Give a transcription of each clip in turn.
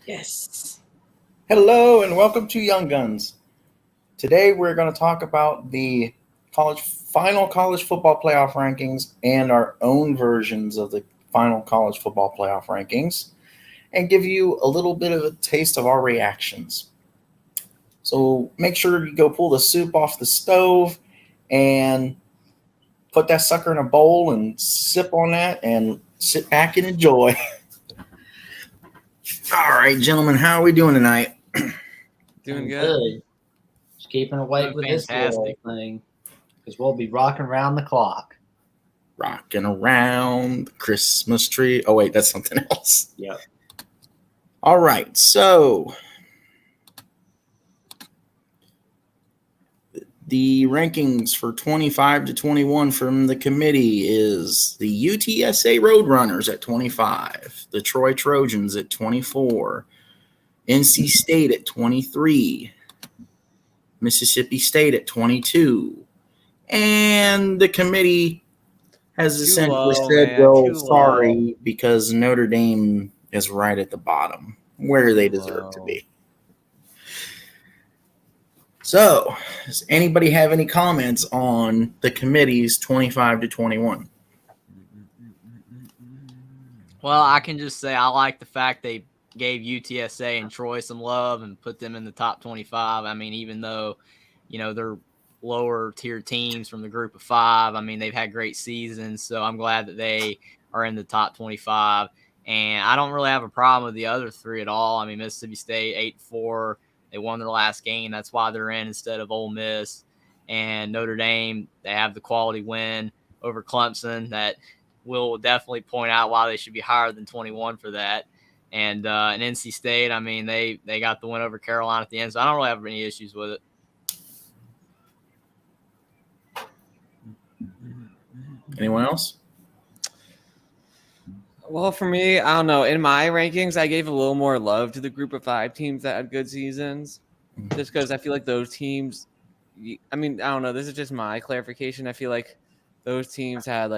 Yes. Hello and welcome to Young Guns. Today we're going to talk about the final college football playoff rankings and our own versions of the final college football playoff rankings and give you a little bit of a taste of our reactions. So make sure you go pull the soup off the stove and put that sucker in a bowl and sip on that and sit back and enjoy. All right, gentlemen, how are we doing tonight? Doing good. Just keeping awake with this little thing because we'll be rocking around the clock. Rocking around the Christmas tree. Oh, wait, that's something else. Yep. All right, so the rankings for 25 to 21 from the committee is the UTSA Roadrunners at 25, the Troy Trojans at 24, NC State at 23, Mississippi State at 22, and the committee has essentially said, well, sorry, because Notre Dame is right at the bottom, where they deserve to be. So, does anybody have any comments on the committee's 25 to 21? Well, I can just say I like the fact they gave UTSA and Troy some love and put them in the top 25. I mean, even though, they're lower tier teams from the group of five, I mean, they've had great seasons. So I'm glad that they are in the top 25. And I don't really have a problem with the other three at all. I mean, Mississippi State 8-4. They won their last game. That's why they're in instead of Ole Miss. And Notre Dame, they have the quality win over Clemson that will definitely point out why they should be higher than 21 for that. And NC State, I mean, they got the win over Carolina at the end, so I don't really have any issues with it. Anyone else? Well, for me, I don't know. In my rankings, I gave a little more love to the group of five teams that had good seasons, just because I feel like those teams. I mean, I don't know. This is just my clarification. I feel like those teams had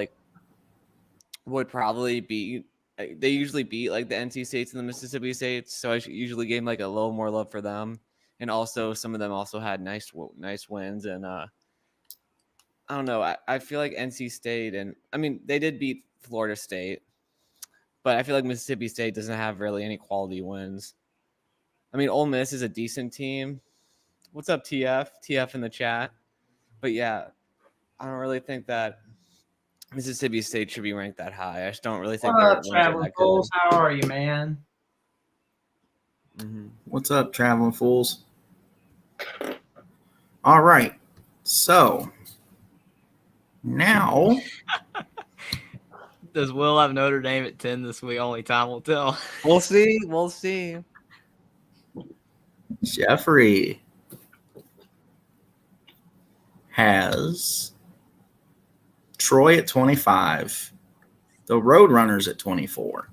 would probably beat. They usually beat like the NC States and the Mississippi States, so I usually gave a little more love for them. And also, some of them also had nice wins. And I don't know. I feel like NC State and they did beat Florida State. But I feel like Mississippi State doesn't have really any quality wins. I mean, Ole Miss is a decent team. What's up, TF? TF in the chat. But yeah, I don't really think that Mississippi State should be ranked that high. I just don't really think they're Traveling Fools? How are you, man? Mm-hmm. What's up, Traveling Fools? All right, so now... Does Will have Notre Dame at 10 this week? Only time will tell. We'll see. Jeffrey has Troy at 25, the Roadrunners at 24,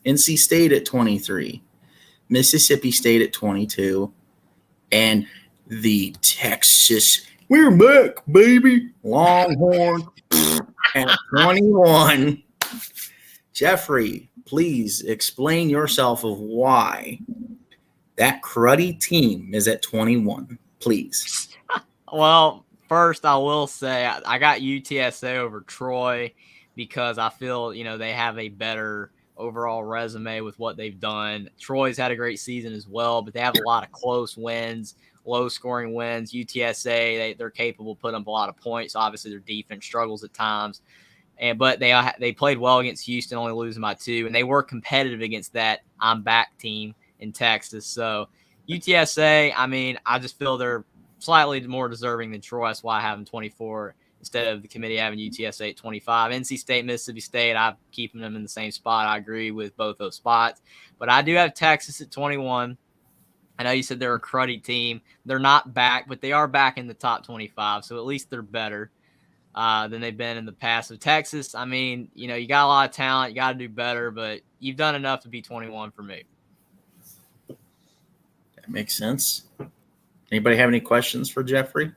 NC State at 23, Mississippi State at 22, and the Texas, we're back, baby, Longhorn at 21. Jeffrey, please explain yourself of why that cruddy team is at 21, please. Well, first I will say I got UTSA over Troy because I feel, they have a better overall resume with what they've done. Troy's had a great season as well, but they have a lot of close wins, low-scoring wins. UTSA, they're capable of putting up a lot of points. Obviously, their defense struggles at times. But they played well against Houston, only losing by 2, and they were competitive against that I'm back team in Texas. So UTSA, I mean, I just feel they're slightly more deserving than Troy. That's why I have them 24 instead of the committee having UTSA at 25. NC State, Mississippi State, I'm keeping them in the same spot. I agree with both those spots. But I do have Texas at 21. I know you said they're a cruddy team. They're not back, but they are back in the top 25, so at least they're better than they've been in the past. So Texas, I mean, you got a lot of talent. You got to do better, but you've done enough to be 21 for me. That makes sense. Anybody have any questions for Jeffrey?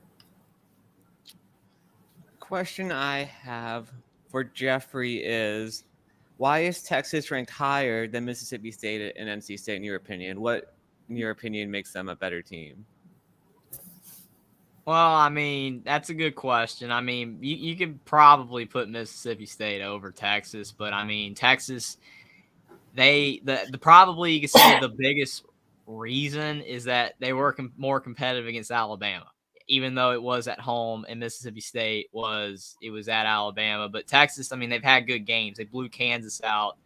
Question I have for Jeffrey is, why is Texas ranked higher than Mississippi State and NC State in your opinion? What, in your opinion, makes them a better team? Well, I mean, that's a good question. I mean, you could probably put Mississippi State over Texas, but I mean, Texas, the probably you could say the biggest reason is that they were more competitive against Alabama, even though it was at home and Mississippi State was at Alabama. But Texas, I mean, they've had good games. They blew Kansas out.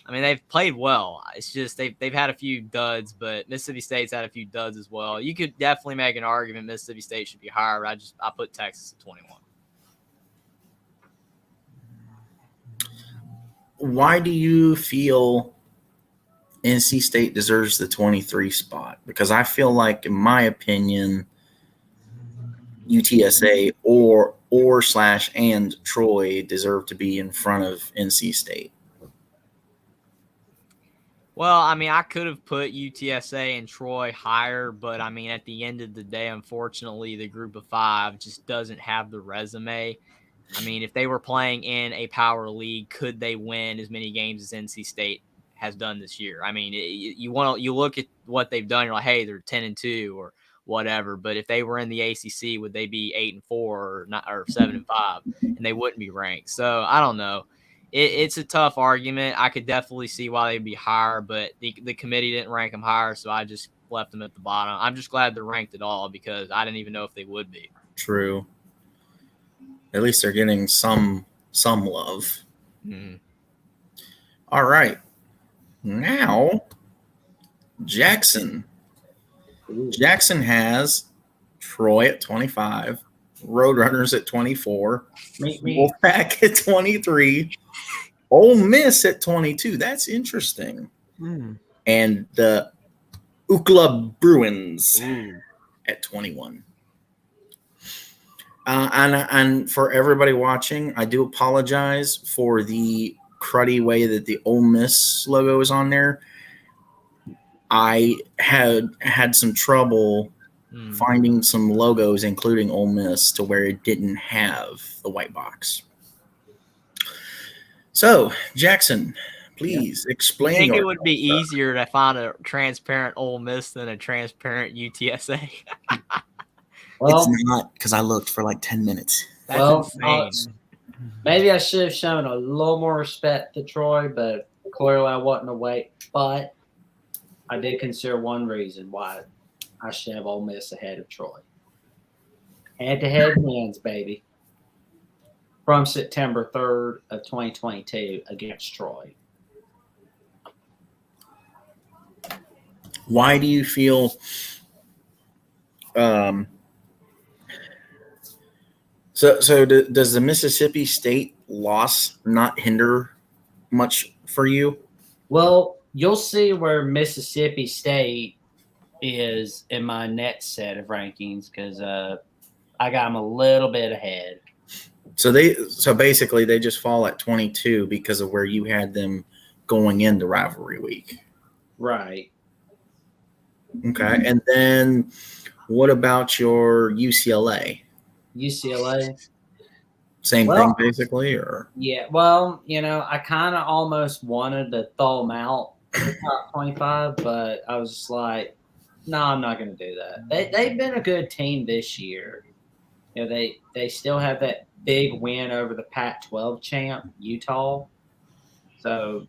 I mean, they've played well. It's just they've had a few duds, but Mississippi State's had a few duds as well. You could definitely make an argument Mississippi State should be higher, but I put Texas at 21. Why do you feel NC State deserves the 23 spot? Because I feel like, in my opinion, UTSA and Troy deserve to be in front of NC State. Well, I mean, I could have put UTSA and Troy higher, but I mean, at the end of the day, unfortunately, the group of five just doesn't have the resume. I mean, if they were playing in a power league, could they win as many games as NC State has done this year? I mean, you look at what they've done, you're like, hey, they're 10-2 or whatever. But if they were in the ACC, would they be 8-4 or 7-5? And they wouldn't be ranked. So I don't know. It's a tough argument. I could definitely see why they'd be higher, but the committee didn't rank them higher, so I just left them at the bottom. I'm just glad they're ranked at all because I didn't even know if they would be. True. At least they're getting some love. Mm-hmm. All right. Now, Jackson. Jackson has Troy at 25, Roadrunners at 24, Wolfpack at 23, Ole Miss at 22. That's interesting. And the Ookla Bruins at 21. And for everybody watching, I do apologize for the cruddy way that the Ole Miss logo is on there. I had some trouble finding some logos, including Ole Miss, to where it didn't have the white box. So, Jackson, please explain. I think it would be easier to find a transparent Ole Miss than a transparent UTSA. Well, it's not, because I looked for like 10 minutes. That's insane. Maybe I should have shown a little more respect to Troy, but clearly I wasn't awake. But I did consider one reason why I should have Ole Miss ahead of Troy. Head-to-head wins, baby. From September 3rd of 2022 against Troy. Why do you feel So does the Mississippi State loss not hinder much for you? Well, you'll see where Mississippi State is in my next set of rankings because I got them a little bit ahead. So basically they just fall at 22 because of where you had them going into rivalry week. Right. Okay. And then what about your UCLA? Same thing basically, or? Yeah. Well, I kind of almost wanted to throw them out of the top 25, but I was just like, no, I'm not going to do that. They've been a good team this year. They still have that big win over the Pac-12 champ, Utah. So,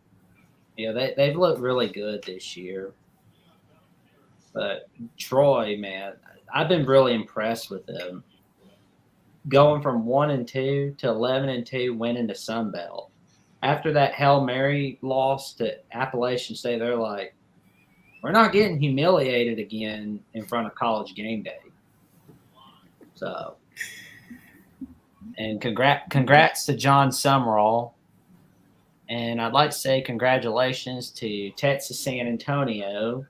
they've looked really good this year. But Troy, man, I've been really impressed with them. Going from 1-2 to 11-2, winning the Sun Belt. After that Hail Mary loss to Appalachian State, they're like, we're not getting humiliated again in front of College Game Day. So, and congrats to John Summerall. And I'd like to say congratulations to Texas San Antonio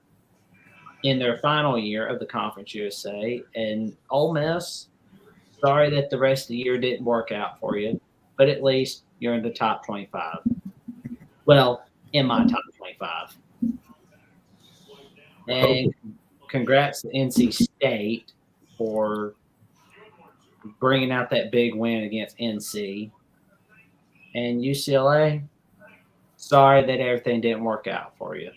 in their final year of the Conference USA. And Ole Miss, sorry that the rest of the year didn't work out for you, but at least you're in the top 25. Well, in my top 25. And congrats to NC State for bringing out that big win against NC. And UCLA, Sorry that everything didn't work out for you.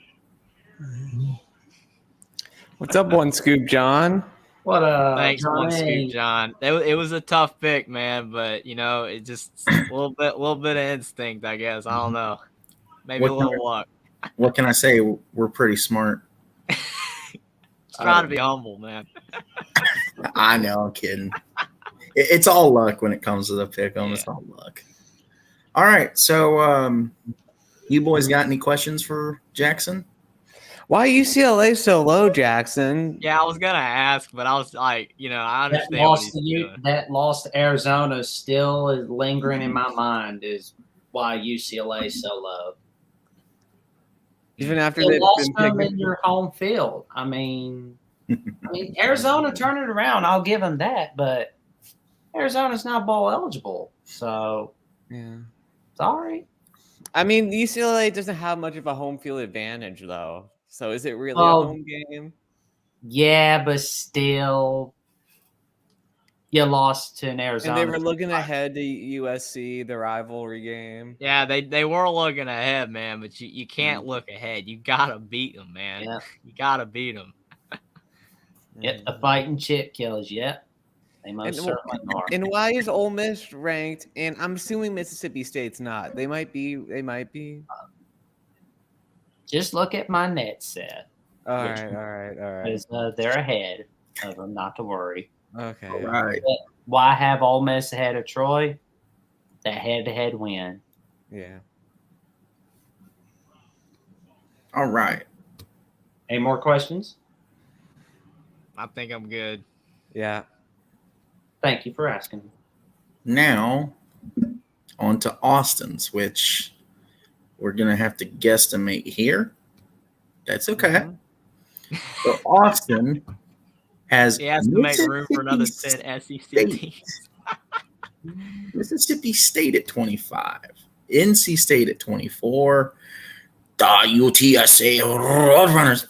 What's up, One Scoop John? What Thanks, One Scoop Johnny? John. It was a tough pick, man, but it just a little bit of instinct, I guess. I don't know. Maybe a little luck. What can I say? We're pretty smart. Just trying to be humble, man. I know, I'm kidding. It's all luck when it comes to the pick 'em. Yeah. It's all luck. All right, so you boys got any questions for Jackson? Why UCLA so low, Jackson? Yeah, I was gonna ask, but I was like, I That understand what he's doing. that loss to Arizona still is lingering in my mind. Is why UCLA is so low. Even after You they've lost been them in your home field. I mean, Arizona turned it around. I'll give them that, but Arizona's not bowl eligible. So, yeah. sorry. I mean, UCLA doesn't have much of a home field advantage, though. So is it really Well, a home game? Yeah, but still, you lost to an Arizona. And they were looking ahead to USC, the rivalry game. Yeah, they were looking ahead, man, but you can't look ahead. You gotta beat them, man. Yeah. You gotta beat them. Yep, the fighting chip kills. Yep, they most And, certainly are. and why is Ole Miss ranked? And I'm assuming Mississippi State's not. They might be. They might be. Just look at my net set. All right. Because they're ahead of them, not to worry. Okay. All right. Why have Ole Miss ahead of Troy? That head-to-head win. Yeah. All right. Any more questions? I think I'm good. Yeah. Thank you for asking. Now, on to Austin's, which we're going to have to guesstimate here. That's okay. Mm-hmm. So Austin has He has to make room for another 10 SEC teams. Mississippi State at 25, NC State at 24, the UTSA Roadrunners.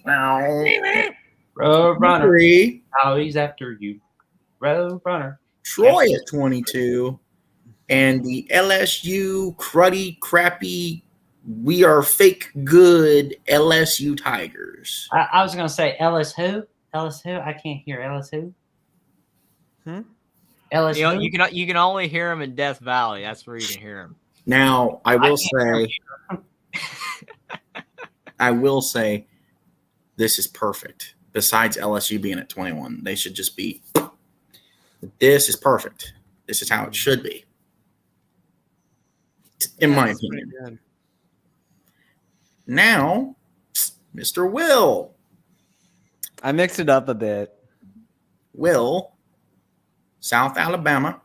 Meep. Road runner. 23, Oh, he's after you. Road runner. Troy at 22, and the LSU cruddy, crappy, we are fake good LSU Tigers. I was going to say Ellis who? Ellis who? I can't hear Ellis who? Ellis who? You can only hear him in Death Valley. That's where you can hear him. Now, I will say this is perfect. Besides LSU being at 21, they should just be. This is perfect. This is how it should be, in my opinion. Now, Mr. Will. I mixed it up a bit. Will, South Alabama.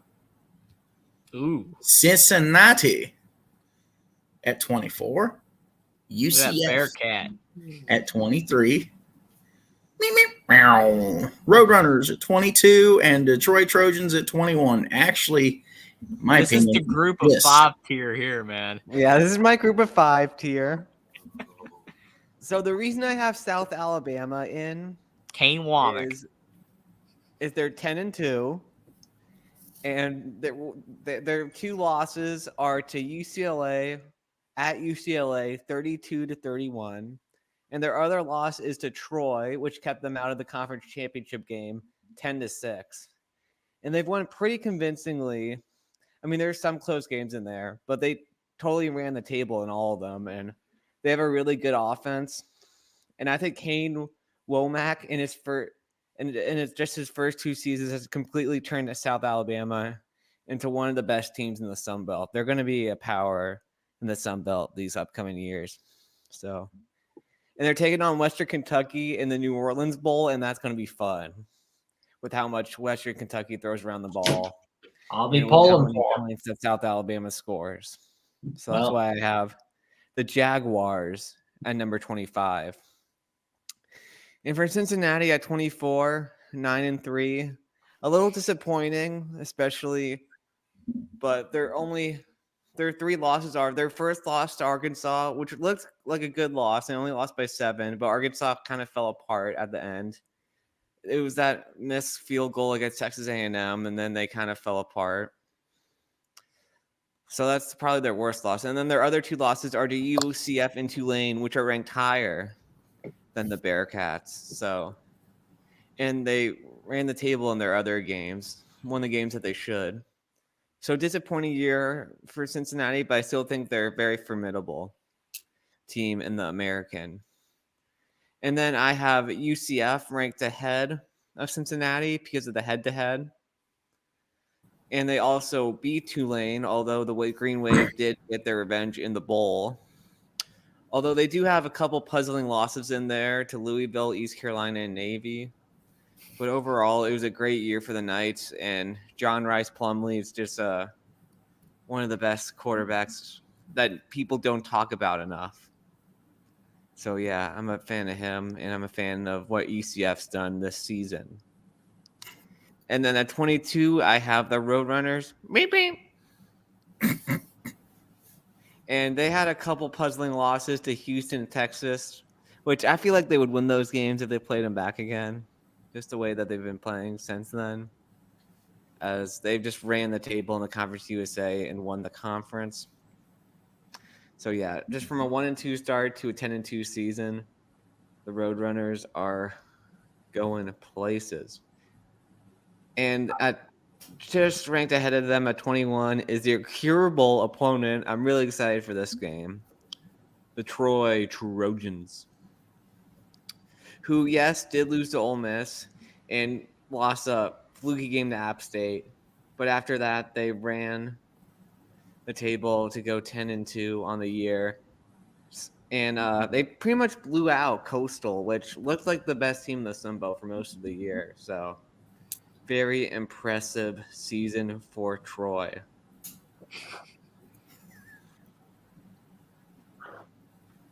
Ooh. Cincinnati at 24. Look at that UCF Bearcat. at 23. Roadrunners at 22 and Detroit Trojans at 21. Actually, my This opinion, is the group of 5 tier here, man. Yeah, this is my group of 5 tier. So the reason I have South Alabama in Kane Womack is they're 10-2, and their 2 losses are to UCLA at UCLA 32-31. And their other loss is to Troy, which kept them out of the conference championship game 10-6. And they've won pretty convincingly. I mean, there's some close games in there, but they totally ran the table in all of them. And they have a really good offense. And I think Kane Womack in his first, and it's just his first 2 seasons has completely turned South Alabama into one of the best teams in the Sun Belt. They're going to be a power in the Sun Belt these upcoming years. So. And they're taking on Western Kentucky in the New Orleans Bowl, and that's going to be fun with how much Western Kentucky throws around the ball. I'll be pulling for points that South Alabama scores. So that's why I have the Jaguars at number 25. And for Cincinnati at 24, 9-3, a little disappointing, especially, but their 3 losses are their first loss to Arkansas, which looked like a good loss. They only lost by 7, but Arkansas kind of fell apart at the end. It was that missed field goal against Texas A&M, and then they kind of fell apart. So that's probably their worst loss. And then their other 2 losses are to UCF and Tulane, which are ranked higher than the Bearcats. So, and they ran the table in their other games, won the games that they should. So disappointing year for Cincinnati, but I still think they're a very formidable team in the American. And then I have UCF ranked ahead of Cincinnati because of the head-to-head. And they also beat Tulane, although the Green Wave did get their revenge in the bowl. Although they do have a couple puzzling losses in there to Louisville, East Carolina, and Navy. But overall, it was a great year for the Knights, and John Rice Plumlee is just one of the best quarterbacks that people don't talk about enough. So, yeah, I'm a fan of him, and I'm a fan of what ECF's done this season. And then at 22, I have the Roadrunners. Beep, beep. And they had a couple puzzling losses to Houston, Texas, which I feel like they would win those games if they played them back again. Just the way that they've been playing since then. As they've just ran the table in the Conference USA and won the conference. So, yeah, just from a 1-2 start to a 10-2 season, the Roadrunners are going places. And at just ranked ahead of them at 21 is their curable opponent. I'm really excited for this game. The Troy Trojans, who, yes, did lose to Ole Miss and lost a fluky game to App State. But after that, they ran the table to go 10-2 on the year. And they pretty much blew out Coastal, which looked like the best team in the Sun Belt for most of the year. So, very impressive season for Troy.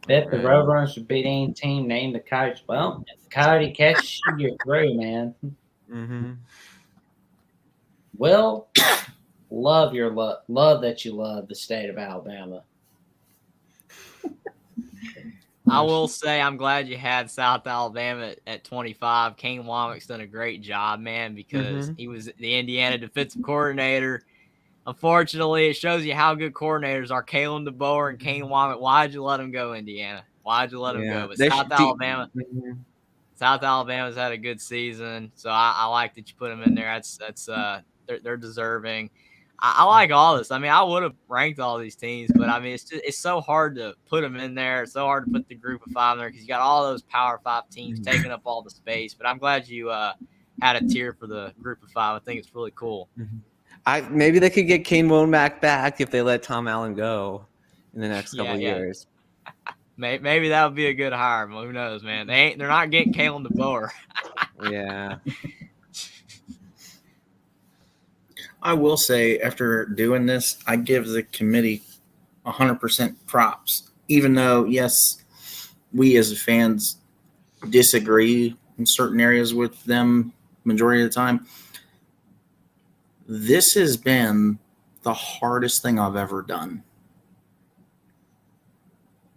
Bet the Roadrunners should beat any team named the Coyotes. Well, if the Coyote catches you, you're through, man. Mm-hmm. Will, love that you love the state of Alabama. I will say I'm glad you had South Alabama at 25. Kane Womack's done a great job, man, because he was the Indiana defensive coordinator. Unfortunately, it shows you how good coordinators are. Kalen DeBoer and Kane Womack. Why'd you let him go, Indiana? Why'd you let him go? But South Alabama's had a good season, so I like that you put them in there. They're deserving. I like all this. I mean, I would have ranked all these teams, but I mean, it's so hard to put them in there. It's so hard to put the group of 5 in there because you got all those Power 5 teams taking up all the space. But I'm glad you had a tier for the group of 5. I think it's really cool. Maybe they could get Kane Womack back if they let Tom Allen go in the next couple of years. Maybe that would be a good hire. Who knows, man? They're not getting Kalen DeBoer. Yeah. I will say, after doing this, I give the committee 100% props. Even though, yes, we as fans disagree in certain areas with them majority of the time, this has been the hardest thing I've ever done.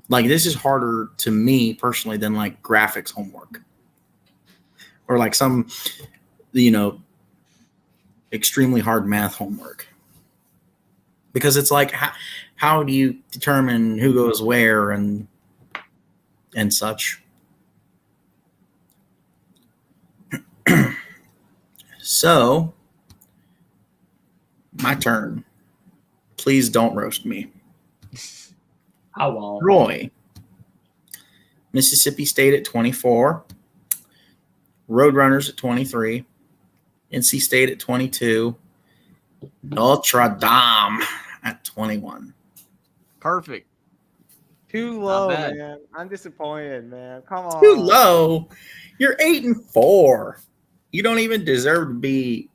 Like, this is harder to me personally than like graphics homework or like some, extremely hard math homework, because it's like, how do you determine who goes where and such? So, my turn. Please don't roast me. I won't. Troy, Mississippi State at 24, Roadrunners at 23, NC State at 22, Notre Dame at 21. Perfect. Too low, man. I'm disappointed, man. Come on. Too low. You're 8-4. You don't even deserve to be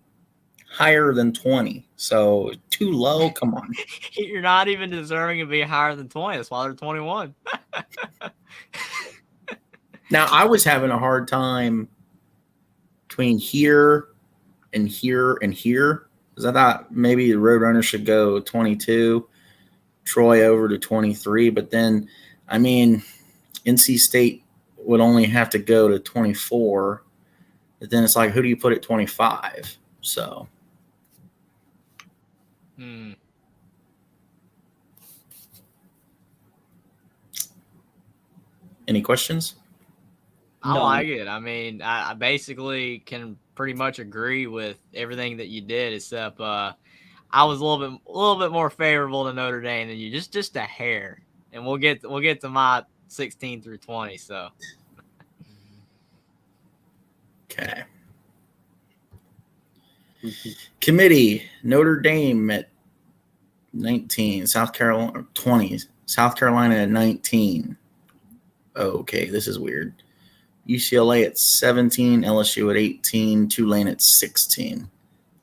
higher than 20. So too low. Come on. You're not even deserving to be higher than 20. That's why they're 21. Now, I was having a hard time between here and here and here, because I thought maybe the Roadrunners should go 22, Troy over to 23. But then, I mean, NC State would only have to go to 24. But then it's like, who do you put at 25? So. Any questions? I No. like it. I mean, I basically can pretty much agree with everything that you did, except I was a little bit more favorable to Notre Dame than you, just a hair. And we'll get to my 16 through 20. So Okay. Committee, Notre Dame at 19, South Carolina 20, South Carolina at 19. Okay, this is weird. UCLA at 17, LSU at 18, Tulane at 16.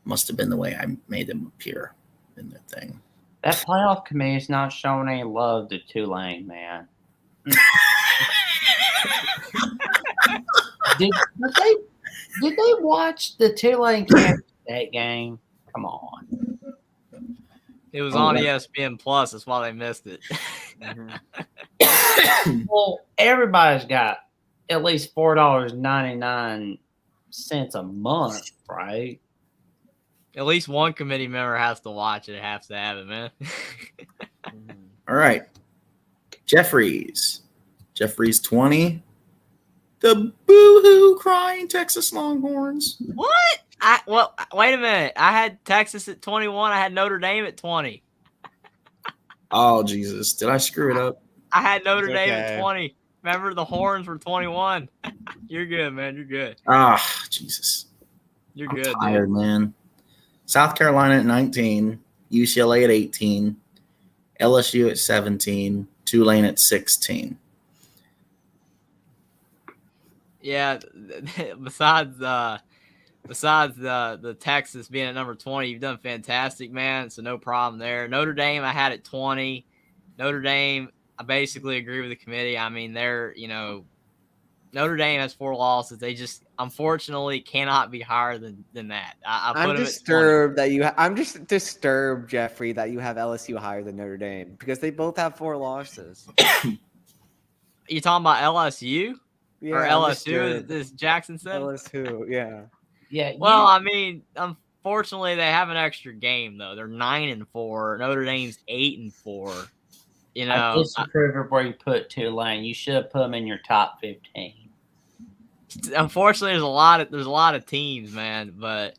Must have been the way I made them appear in the thing. That playoff committee is not showing any love to Tulane, man. Did they watch the Tulane Kansas State game? Come on. it was on ESPN Plus. That's why they missed it. Well, everybody's got at least $4.99 a month, right? At least one committee member has to watch it. Has to have it, man. All right. Jeffries 20. The boo-hoo crying Texas Longhorns. What? Wait a minute. I had Texas at 21. I had Notre Dame at 20. Oh, Jesus. Did I screw it up? I had Notre It's Dame okay. at 20. Remember, the Horns were 21. You're good, man. You're good. Ah, Jesus. You're I'm good, tired, dude. man. South Carolina at 19, UCLA at 18, LSU at 17, Tulane at 16. Yeah. Besides the Texas being at number 20, you've done fantastic, man. So no problem there. Notre Dame, I had at 20. Notre Dame, I basically agree with the committee. I mean, Notre Dame has 4 losses. They just unfortunately cannot be higher than that. I put I'm them disturbed I'm just disturbed, Jeffrey, that you have LSU higher than Notre Dame because they both have 4 losses. You talking about LSU Yeah, or I'm LSU? As Jackson said. LSU, yeah. Yeah. Well, I mean, unfortunately, they have an extra game though. They're 9-4. Notre Dame's 8-4. You I know, disapprove of where you put Tulane. You should have put them in your top 15. unfortunately, there's a lot of teams, man. But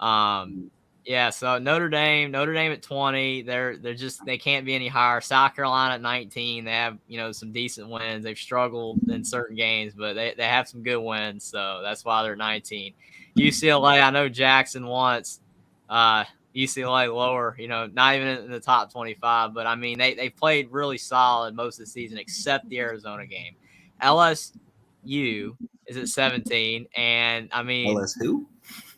yeah. So Notre Dame at 20. They can't be any higher. South Carolina at 19. They have some decent wins. They've struggled in certain games, but they have some good wins. So that's why they're 19. UCLA, I know Jackson wants UCLA lower, not even in the top 25. But I mean, they played really solid most of the season except the Arizona game. LSU is at 17, and I mean, LSU?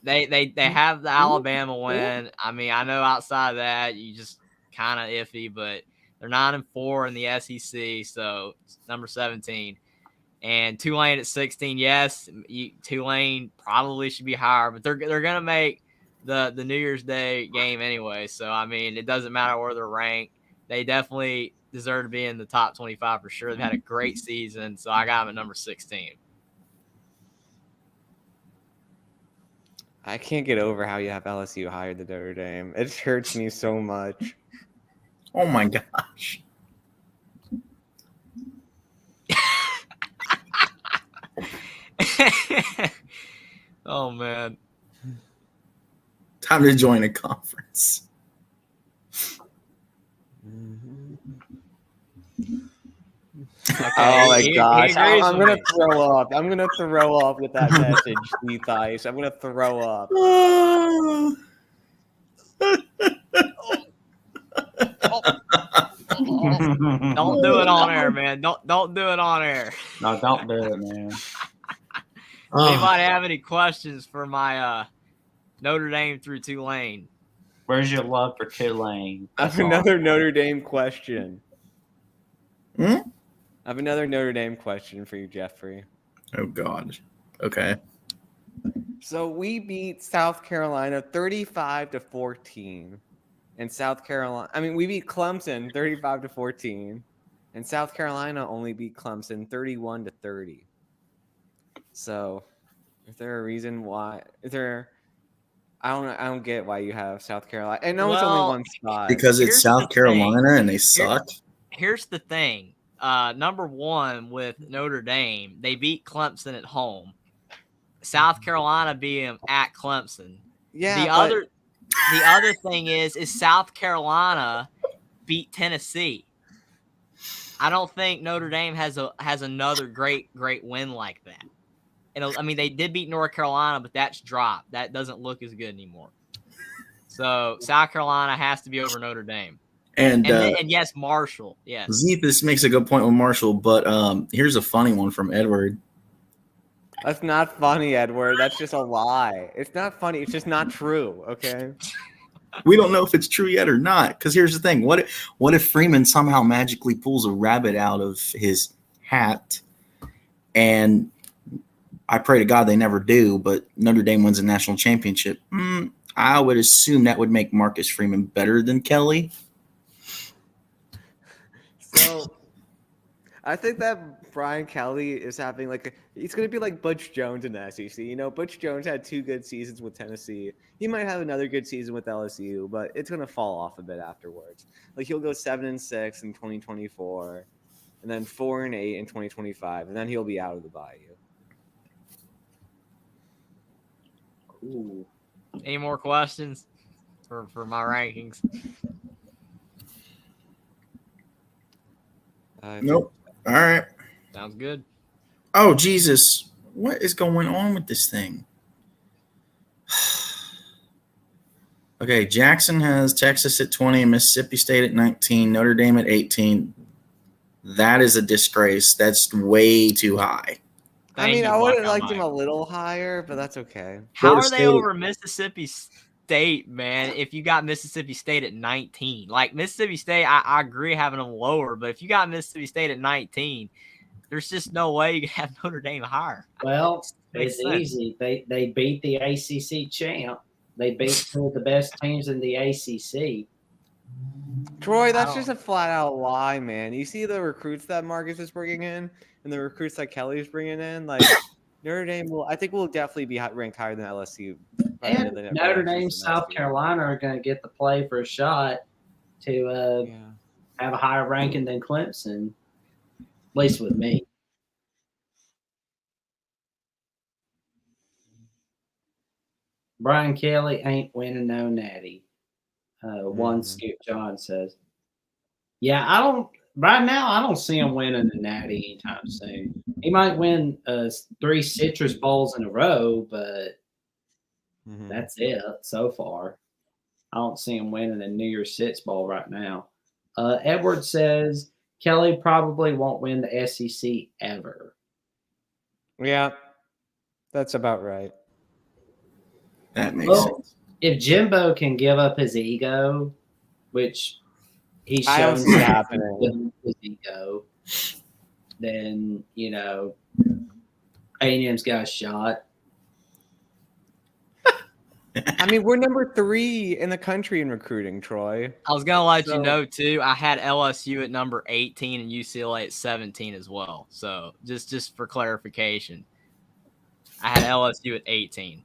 They have the Alabama win. I mean, I know outside of that, you just kind of iffy, but they're 9-4 in the SEC, so number 17. And Tulane at 16. Yes, Tulane probably should be higher, but they're gonna make the New Year's Day game anyway. So I mean, it doesn't matter where they're ranked. They definitely deserve to be in the top 25 for sure. They've had a great season, so I got them at number 16. I can't get over how you have LSU higher than Notre Dame. It hurts me so much. Oh, my gosh. Oh, man. Time to join a conference. Okay, Oh my gosh. he agrees I'm with going me. to throw up. I'm going to throw up with that message, Steve Ice. I'm going to throw up. Don't do it on air, man. Don't do it on air. No, don't do it, man. Anybody have any questions for my Notre Dame through Tulane? Where's your love for Tulane? I have another Notre Dame question. Hmm? I have another Notre Dame question for you, Jeffrey. Oh, God. Okay. So we beat South Carolina 35-14. And South Carolina, we beat Clemson 35-14. And South Carolina only beat Clemson 31-30. So, is there a reason why? I don't get why you have South Carolina. I know it's only one spot. Because it's Here's South the Carolina thing. and they suck. Here's the thing. number one with Notre Dame, they beat Clemson at home. South Carolina beat them at Clemson. Yeah, The other thing is South Carolina beat Tennessee. I don't think Notre Dame has another great win like that. And I mean, they did beat North Carolina, but that's dropped. That doesn't look as good anymore. So South Carolina has to be over Notre Dame. And yes, Marshall. Yes. Zephus makes a good point with Marshall, but here's a funny one from Edward. That's not funny, Edward. That's just a lie. It's not funny. It's just not true. Okay. We don't know if it's true yet or not. Because here's the thing: what if Freeman somehow magically pulls a rabbit out of his hat, and I pray to God they never do, but Notre Dame wins a national championship? I would assume that would make Marcus Freeman better than Kelly. So I think that Brian Kelly is having he's going to be like Butch Jones in the SEC. You know, Butch Jones had 2 good seasons with Tennessee. He might have another good season with LSU, but it's going to fall off a bit afterwards. Like he'll go 7-6 in 2024, and then 4-8 in 2025, and then he'll be out of the Bayou. Ooh. Any more questions for my rankings? Nope. All right. Sounds good. Oh, Jesus. What is going on with this thing? Okay, Jackson has Texas at 20, Mississippi State at 19, Notre Dame at 18. That is a disgrace. That's way too high. I would have liked him a little higher, but that's okay. How are they over Mississippi State, man, if you got Mississippi State at 19? Like, Mississippi State, I agree having them lower, but if you got Mississippi State at 19, there's just no way you can have Notre Dame higher. Well, it's easy. They beat the ACC champ. They beat 2 of the best teams in the ACC. Troy, that's just a flat-out lie, man. You see the recruits that Marcus is bringing in and the recruits that Kelly's bringing in? Like, Notre Dame I think will definitely be ranked higher than LSU. And Notre Dame, South Carolina are going to get the play for a shot to have a higher ranking than Clemson, at least with me. Brian Kelly ain't winning no natty. One Skip John says. Yeah, right now I don't see him winning the natty anytime soon. He might win 3 Citrus Bowls in a row, but that's it so far. I don't see him winning a New Year's Six Bowl right now. Edward says Kelly probably won't win the SEC ever. Yeah, that's about right. That makes sense. If Jimbo can give up his ego, which he's shown I don't see it happening. His ego, then A&M's got a shot. I mean, we're number 3 in the country in recruiting, Troy. I was going to let you know, too, I had LSU at number 18 and UCLA at 17 as well. So just for clarification, I had LSU at 18.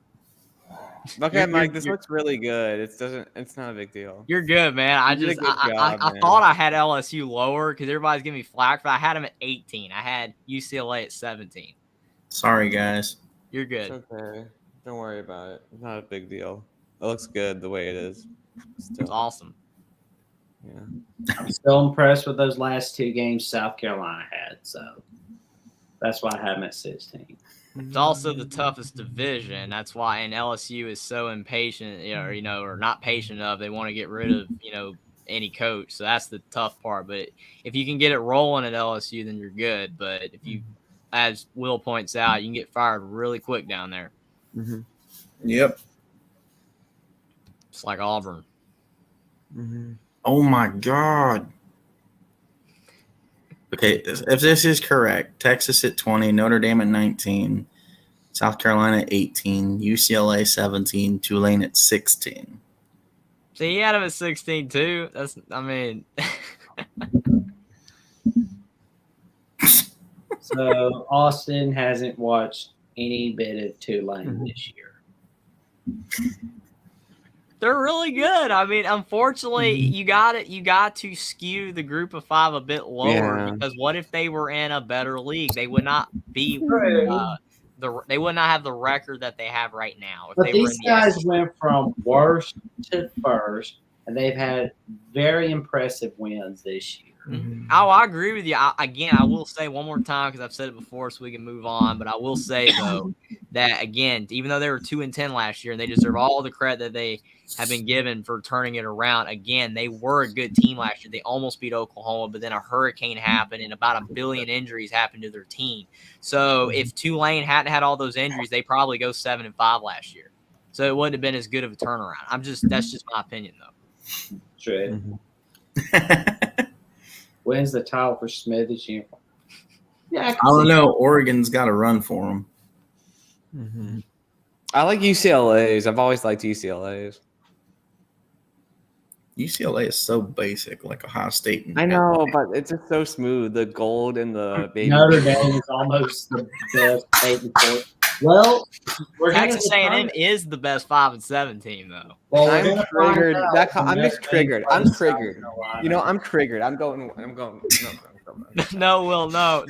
Okay, Mike, this looks really good. It's not a big deal. You're good, man. I thought I had LSU lower because everybody's giving me flack, but I had them at 18. I had UCLA at 17. Sorry, guys. You're good. It's okay. Don't worry about it. It's not a big deal. It looks good the way it is. It's awesome. Yeah. I'm still impressed with those last 2 games South Carolina had, so that's why I have them at 16. It's also the toughest division. That's why, and LSU is so impatient, or not patient enough. They want to get rid of, any coach. So that's the tough part. But if you can get it rolling at LSU, then you're good. But if you, as Will points out, you can get fired really quick down there. Mm-hmm. Yep. It's like Auburn. Mm-hmm. Oh my God. Okay, if this is correct, Texas at 20, Notre Dame at 19, South Carolina at 18, UCLA 17, Tulane at 16. See, he had him at 16 too. So Austin hasn't watched any bit of Tulane this year. They're really good. I mean, unfortunately, you got to skew the group of 5 a bit lower Yeah. because what if they were in a better league? They would not be True. they would not have the record that they have right now if But they were in these the guys SEC. went from worst to first, and they've had very impressive wins this year. Oh, I agree with you. I will say one more time because I've said it before, so we can move on. But I will say though that again, even though they were 2-10 last year and they deserve all the credit that they have been given for turning it around, again, they were a good team last year. They almost beat Oklahoma, but then a hurricane happened and about 1 billion injuries happened to their team. So if Tulane hadn't had all those injuries, they probably go 7-5 last year. So it wouldn't have been as good of a turnaround. That's just my opinion though. True. Wins the title for Smithy's uniform. Yeah, I don't know. Oregon's got to run for them. I like UCLA's. I've always liked UCLA's. UCLA is so basic, like Ohio State. And I know, but it's just so smooth. The gold and the baby. Notre Dame is almost the best 8-4. Well, we're Texas A&M is the best 5-7 team, though. Well, I'm triggered. I'm just triggered. I'm triggered. You know, I'm triggered. I'm going. No, Will, no.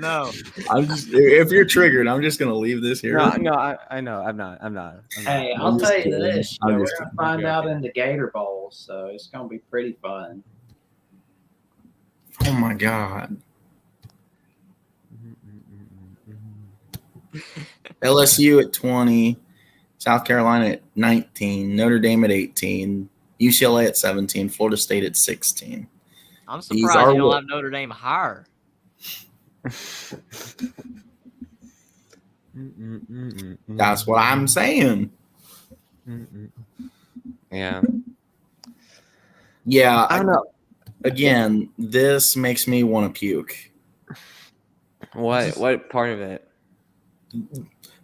I'm just. If you're triggered, I'm just gonna leave this here. No. I know. I'm not. Hey, I'll tell you this. We're gonna find out in the Gator Bowl, so it's gonna be pretty fun. Oh my God. LSU at 20, South Carolina at 19, Notre Dame at 18, UCLA at 17, Florida State at 16. I'm surprised you don't have Notre Dame higher. That's what I'm saying. Yeah. Yeah. I don't know. Again, this makes me want to puke. What part of it?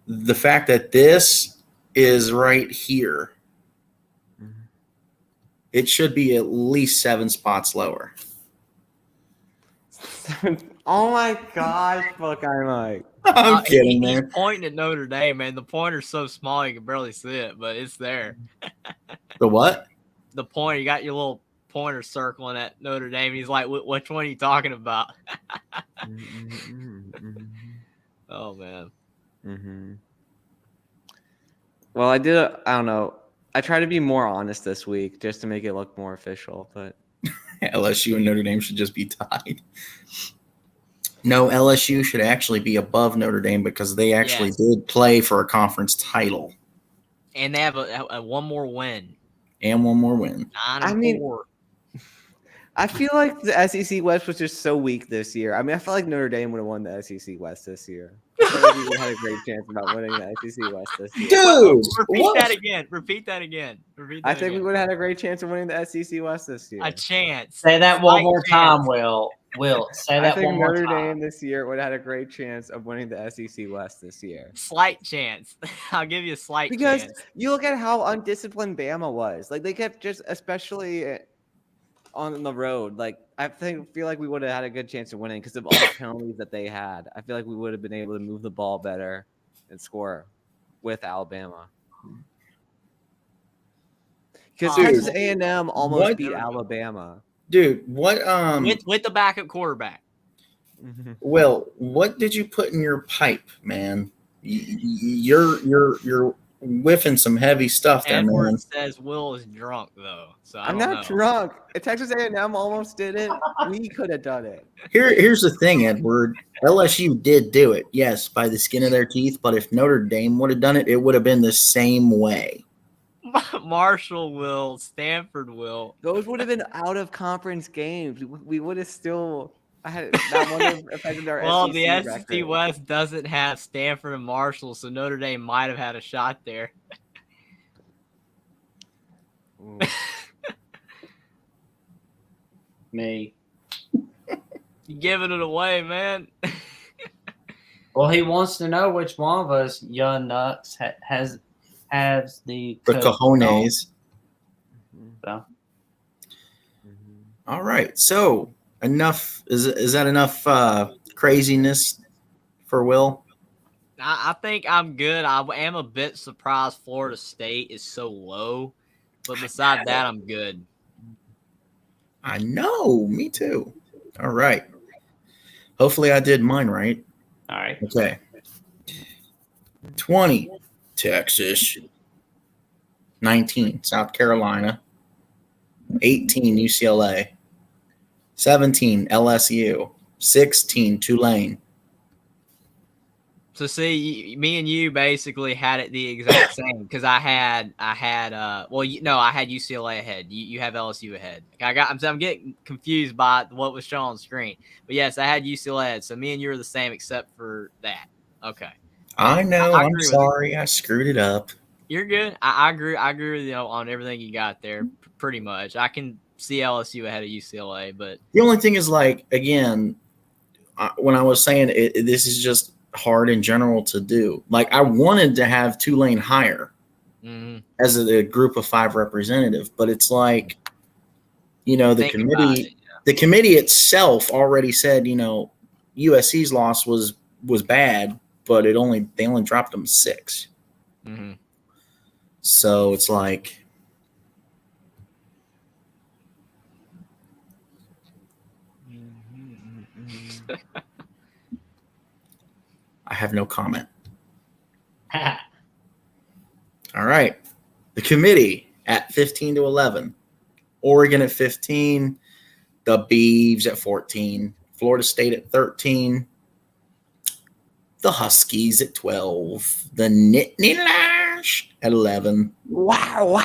The fact that this is right here. It should be at least 7 spots lower. Oh my gosh, fuck, I'm like. I'm kidding, He's man. pointing at Notre Dame, man. The pointer's so small you can barely see it, but it's there. The what? The pointer, you got your little pointer circling at Notre Dame. He's like, which one are you talking about? Oh, man. Well, I don't know. I try to be more honest this week just to make it look more official, but LSU and Notre Dame should just be tied. No, LSU should actually be above Notre Dame because they actually did play for a conference title. And they have a one more win. And one more win. 9-4. I feel like the SEC West was just so weak this year. I mean, I feel like Notre Dame would have won the SEC West this year. I feel like we would have had a great chance about winning the SEC West this year. Dude! Repeat that again. I think we would have had a great chance of winning the SEC West this year. A chance. Say that one more time, Will. Say that one more Notre time. Dame this year would have had a great chance of winning the SEC West this year. Slight chance. I'll give you a slight chance. Because you look at how undisciplined Bama was. Like, they kept just, especially on the road, like, I feel like we would have had a good chance of winning because of all the penalties that they had. I feel like we would have been able to move the ball better and score with Alabama. Because Texas A&M almost beat Alabama. Dude, what with the backup quarterback. Will, what did you put in your pipe, man? You're whiffing some heavy stuff there, Edward man. says Will is drunk though, so I'm not drunk. If Texas A&M almost did it, we could have done it. Here's the thing, Edward. LSU did do it, yes, by the skin of their teeth. But if Notre Dame would have done it, it would have been the same way. Marshall will, Stanford will. Those would have been out of conference games. We would have still had that one have affected our well, SEC the record. SEC West doesn't have Stanford and Marshall, so Notre Dame might have had a shot there. Me. You giving it away, man. Well, he wants to know which one of us young nuts has the cojones. So. All right. So enough. Is that enough craziness for Will? I think I'm good. I am a bit surprised Florida State is so low. But besides that, I'm good. I know. Me too. All right. Hopefully I did mine right. All right. Okay. 20, Texas. 19, South Carolina. 18, UCLA. 17, LSU. 16, Tulane. So see, me and you basically had it the exact same because I had I had UCLA ahead. You have LSU ahead. I'm getting confused by what was shown on screen. But yes, I had UCLA ahead. So me and you are the same except for that. Okay. I know. I'm agree with you. sorry. I screwed it up. You're good. I agree. I agree with you on everything you got there. Pretty much. I can see LSU ahead of UCLA, but The only thing is, like, again, when I was saying this is just hard in general to do. Like, I wanted to have Tulane higher as a group of 5 representative, but it's like, the committee itself already said, USC's loss was bad, but they only dropped them 6. Mm-hmm. So it's like, I have no comment. All right. The committee at 15 to 11. Oregon at 15. The Beavs at 14. Florida State at 13. The Huskies at 12. The Nittany Lash at 11. Wow.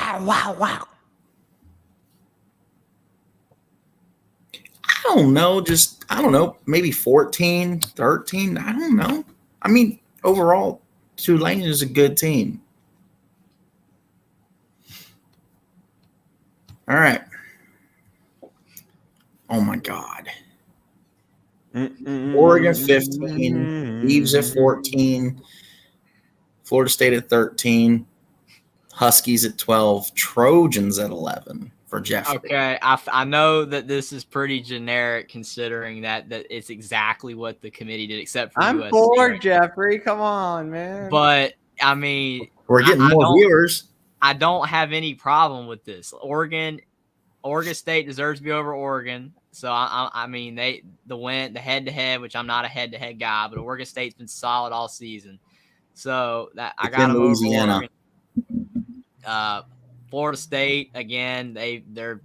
I don't know, maybe 14, 13. I don't know. I mean, overall, Tulane is a good team. All right. Oh, my God. Oregon 15, Beavs at 14, Florida State at 13, Huskies at 12, Trojans at 11 for Jeffrey. Okay, I know that this is pretty generic considering that it's exactly what the committee did, except for I'm USC. bored, Jeffrey. Come on, man. But I mean, we're getting more viewers. I don't have any problem with this. Oregon State deserves to be over Oregon. So I mean the head-to-head, which I'm not a head-to-head guy, but Oregon State's been solid all season. So that I got them over Oregon. Florida State again, they're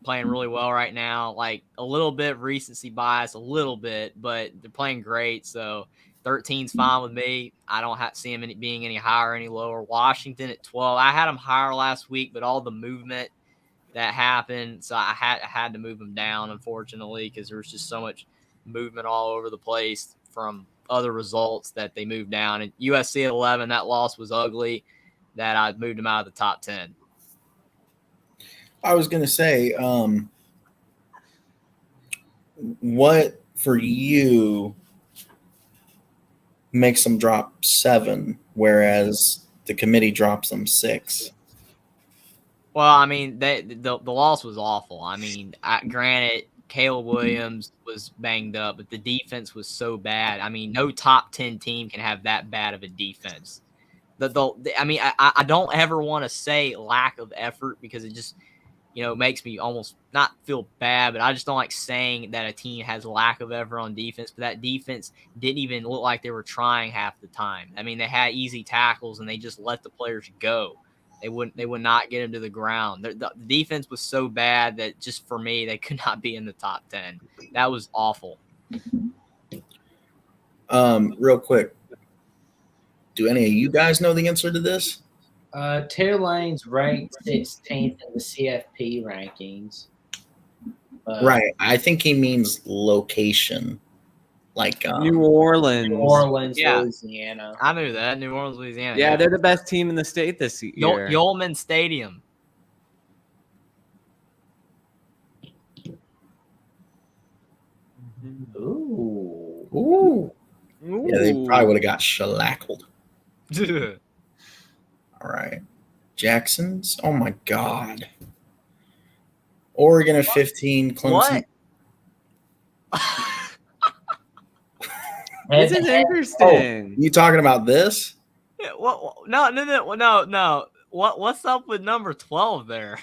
playing really well right now. Like a little bit recency bias, a little bit, but they're playing great. So 13's fine with me. I don't see them being any higher, any lower. Washington at 12. I had them higher last week, but all the movement that happened, so I had to move them down, unfortunately, because there was just so much movement all over the place from other results that they moved down. And USC at 11, that loss was ugly, that I moved them out of the top 10. I was going to say, what for you makes them drop 7, whereas the committee drops them 6? Well, I mean, the loss was awful. I mean, granted, Caleb Williams was banged up, but the defense was so bad. I mean, no top 10 team can have that bad of a defense. I mean, I don't ever want to say lack of effort because it just, makes me almost not feel bad, but I just don't like saying that a team has lack of effort on defense. But that defense didn't even look like they were trying half the time. I mean, they had easy tackles and they just let the players go. They would not get him to the ground. The defense was so bad that just for me, they could not be in the top 10. That was awful. Real quick, do any of you guys know the answer to this? Tulane's ranked 16th in the CFP rankings. Right. I think he means location. Like New Orleans. Yeah. Louisiana. I knew that. New Orleans, Louisiana. Yeah, they're the best team in the state this year. Yulman Stadium. Ooh. Yeah, they probably would have got shellackled. All right. Jackson's. Oh, my God. Oregon at 15. Clemson. What? This is interesting. Oh, you talking about this? Yeah, well, no. What's up with number 12 there?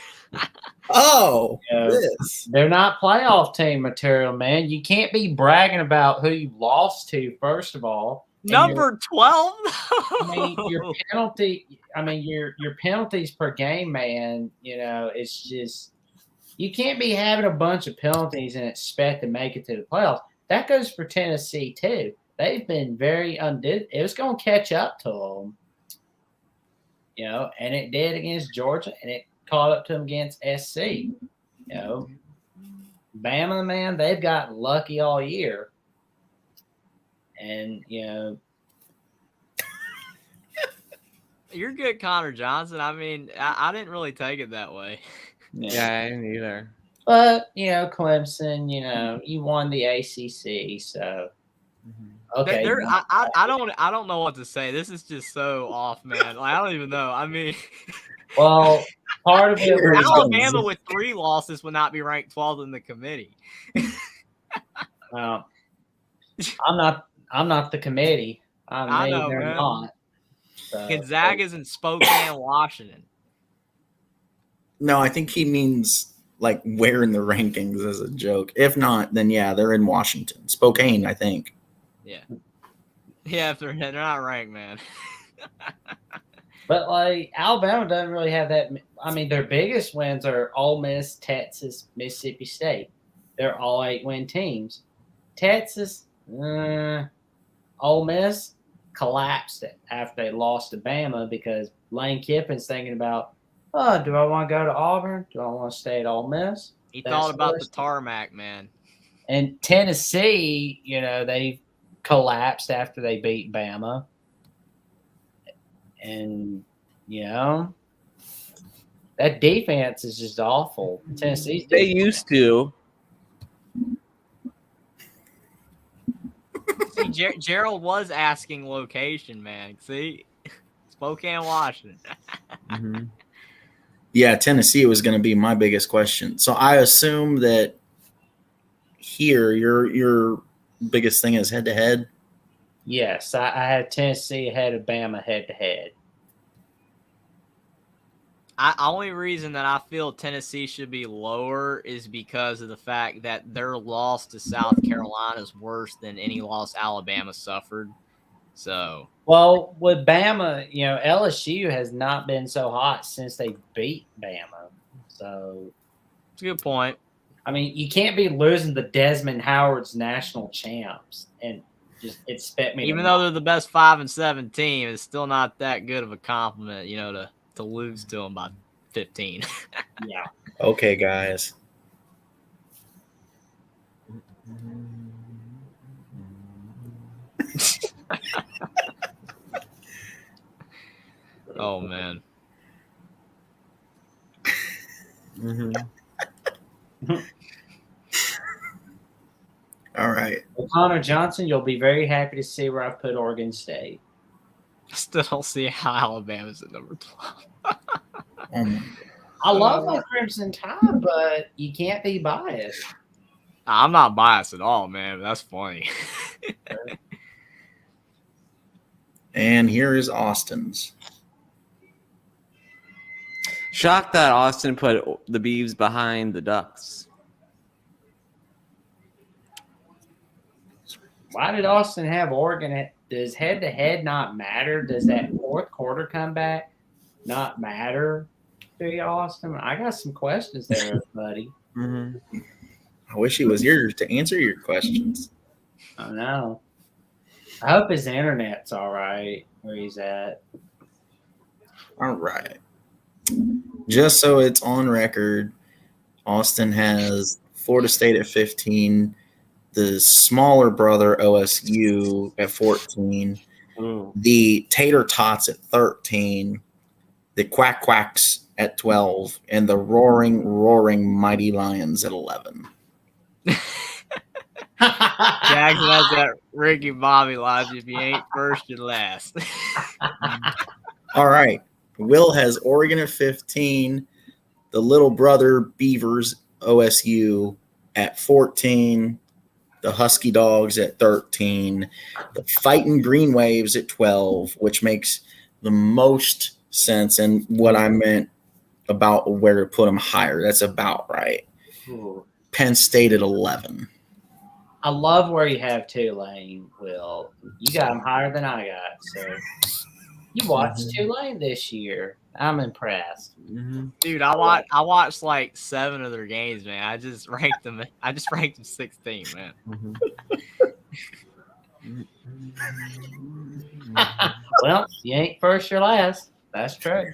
Oh, Yeah. this. They're not playoff team material, man. You can't be bragging about who you lost to, first of all. And Number 12? I mean, your penalties per game, man, it's just you can't be having a bunch of penalties and expect to make it to the playoffs. That goes for Tennessee too. They've been very undid. It was going to catch up to them, and it did against Georgia, and it caught up to them against SC. Bama, man, they've gotten lucky all year, and You're good, Connor Johnson. I mean, I didn't really take it that way. Yeah, I didn't either. But Clemson, you won the ACC, so okay. I don't know what to say. This is just so off, man. Like, I don't even know. I mean, well, part of it was Alabama with 3 losses would not be ranked 12th in the committee. Well, I'm not the committee. I know, they're man. not. So, Gonzaga's in Spokane, Washington. No, I think he means like where in the rankings as a joke. If not, then yeah, they're in Washington. Spokane, I think. Yeah. Yeah, if they're not ranked, man. But like Alabama doesn't really have that. I mean, their biggest wins are Ole Miss, Texas, Mississippi State. They're all 8-win teams. Texas, Ole Miss collapsed it after they lost to Bama because Lane Kiffin's thinking about, do I want to go to Auburn? Do I want to stay at Ole Miss? He thought about the tarmac, man. And Tennessee, they collapsed after they beat Bama. And, that defense is just awful. Tennessee's They used to. See, Gerald was asking location, man. See? Spokane, Washington. Mm-hmm. Yeah, Tennessee was going to be my biggest question. So I assume that here your biggest thing is head-to-head. Yes, I had Tennessee ahead of Bama head-to-head. Only reason that I feel Tennessee should be lower is because of the fact that their loss to South Carolina is worse than any loss Alabama suffered. So, well, with Bama, LSU has not been so hot since they beat Bama. So, it's a good point. I mean, you can't be losing the Desmond Howard's national champs and just expect me. Even though they're the best 5-7 team, it's still not that good of a compliment, to lose to them by 15. Yeah. Okay, guys. Oh, man. Mm-hmm. All right. Well, Connor Johnson, you'll be very happy to see where I put Oregon State. I still don't see how Alabama's at number 12. I love my Crimson Tide, but you can't be biased. I'm not biased at all, man. That's funny. And here is Austin's. Shocked that Austin put the Beavs behind the Ducks. Why did Austin have Oregon? Does head-to-head not matter? Does that fourth quarter comeback not matter to you, Austin? I got some questions there, buddy. Mm-hmm. I wish he was here to answer your questions. I know. I hope his internet's all right where he's at. All right. Just so it's on record, Austin has Florida State at 15, the smaller brother OSU at 14, the Tater Tots at 13, the Quack Quacks at 12, and the roaring Mighty Lions at 11. Jackson has that Ricky Bobby logic. If you ain't first, you're last. All right. Will has Oregon at 15, the little brother Beavers OSU at 14, the Husky Dogs at 13, the Fighting Green Waves at 12, which makes the most sense. And what I meant about where to put them higher, that's about right. Ooh. Penn State at 11. I love where you have Tulane, Will. You got them higher than I got. So you watched Tulane this year. I'm impressed. Dude, I watched like 7 of their games, man. I just ranked them 16, man. Well, you ain't first or last. That's true.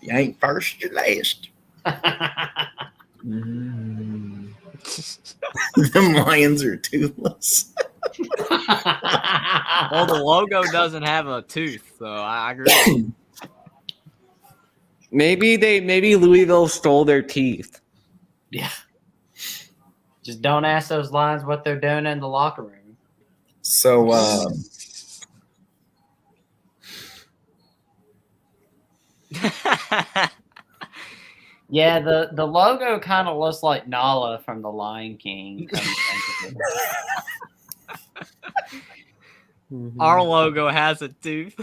You ain't first, you're last. Them lions are toothless. Well, the logo doesn't have a tooth, so I agree. Maybe Louisville stole their teeth. Yeah. Just don't ask those lions what they're doing in the locker room. So, yeah, the logo kind of looks like Nala from The Lion King. Our logo has a tooth.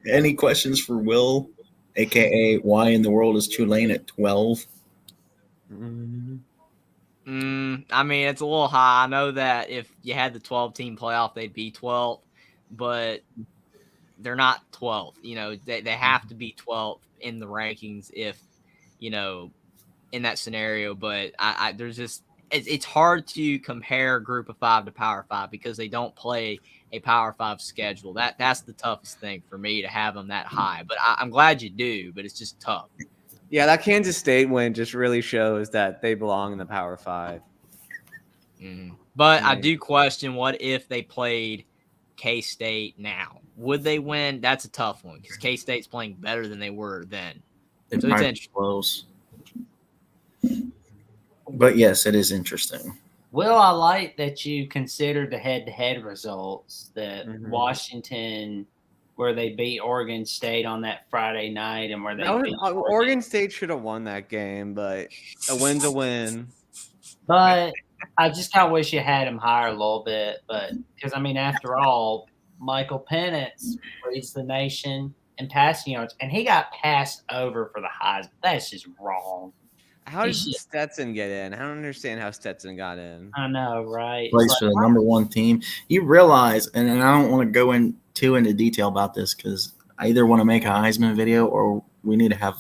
any questions for Will, aka why in the world is Tulane at 12? I mean, it's a little high. I know that if you had the 12-team playoff, they'd be 12th, but they're not 12th. You know, they have to be 12th in the rankings if, you know, in that scenario. But I there's just it's hard to compare Group of 5 to Power 5 because they don't play a Power 5 schedule. That's the toughest thing for me to have them that high. But I'm glad you do, but it's just tough. Yeah, that Kansas State win just really shows that they belong in the Power 5. But I do question what if they played K-State now. Would they win? That's a tough one because K-State's playing better than they were then. It So might it's be close. But yes, it is interesting. Will, I like that you considered the head-to-head results that Washington, where they beat Oregon State on that Friday night, and where they beat Oregon State should have won that game, but a win's a win. But I just kind of wish you had him higher a little bit. But because I mean, after all, Michael Penix leads the nation in passing yards, and he got passed over for the Heisman. That's just wrong. How did Stetson get in? I don't understand how Stetson got in. I know, right? Plays for the number 1 team. You realize, and I don't want to go into detail about this because I either want to make a Heisman video or we need to have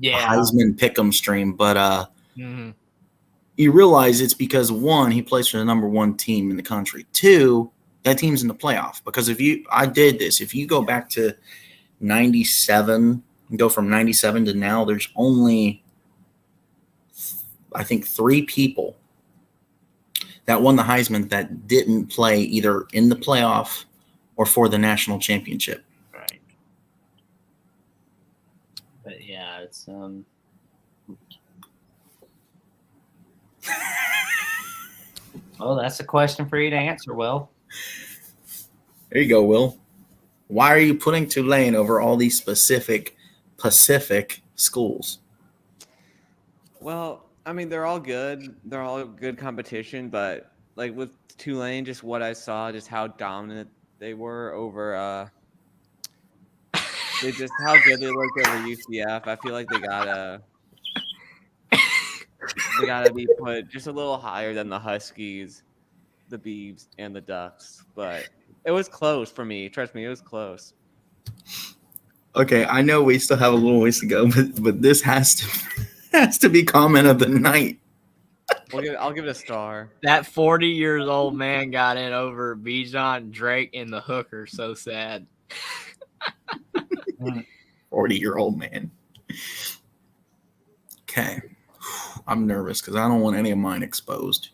a Heisman pick'em stream. But you realize it's because 1, he plays for the number 1 team in the country. 2, that team's in the playoff. Because if you go back to 97 and go from 97 to now, there's only I think 3 people that won the Heisman that didn't play either in the playoff or for the national championship. Right. But yeah, it's well, that's a question for you to answer, Will. There you go, Will. Why are you putting Tulane over all these specific Pacific schools? Well, I mean, they're all good. They're all good competition, but like with Tulane, just what I saw, just how dominant they were over how good they looked over UCF. I feel like they gotta be put just a little higher than the Huskies, the Beavs, and the Ducks. But it was close for me. Trust me, it was close. Okay, I know we still have a little ways to go, but this has to be comment of the night. I'll give it a star. That 40-year-old man got in over Bijan, Drake, and the hooker. So sad. 40-year-old man. Okay. I'm nervous because I don't want any of mine exposed.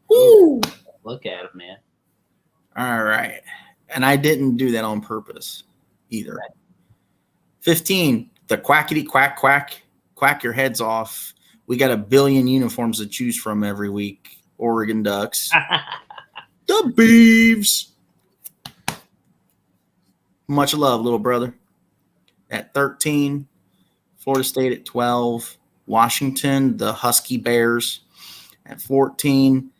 Woo! Look at it, man. All right. And I didn't do that on purpose either. 15, the quackity quack quack. Quack your heads off. We got a billion uniforms to choose from every week. Oregon Ducks. The Beavs. Much love, little brother. At 13, Florida State at 12. Washington, the Husky Bears. At 14,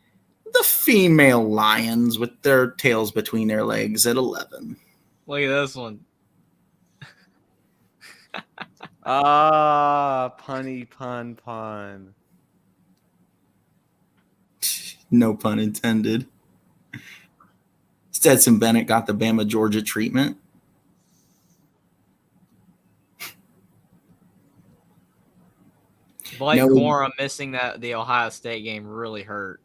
the female Lions with their tails between their legs at 11. Look at this one. Punny pun. No pun intended. Stetson Bennett got the Bama Georgia treatment. Blake No. Corum missing the Ohio State game really hurt.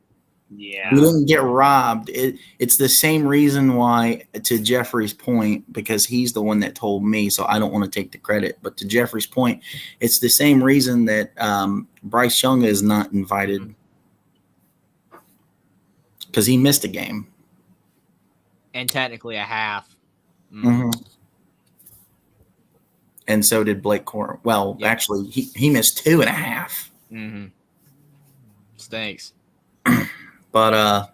Yeah. We didn't get robbed. It's the same reason why, to Jeffrey's point, because he's the one that told me, so I don't want to take the credit. But to Jeffrey's point, it's the same reason that Bryce Young is not invited, because he missed a game. And technically a half. Mm-hmm. And so did Blake Corum. Well, Yep. actually, he missed 2.5. Mm-hmm. Stinks. But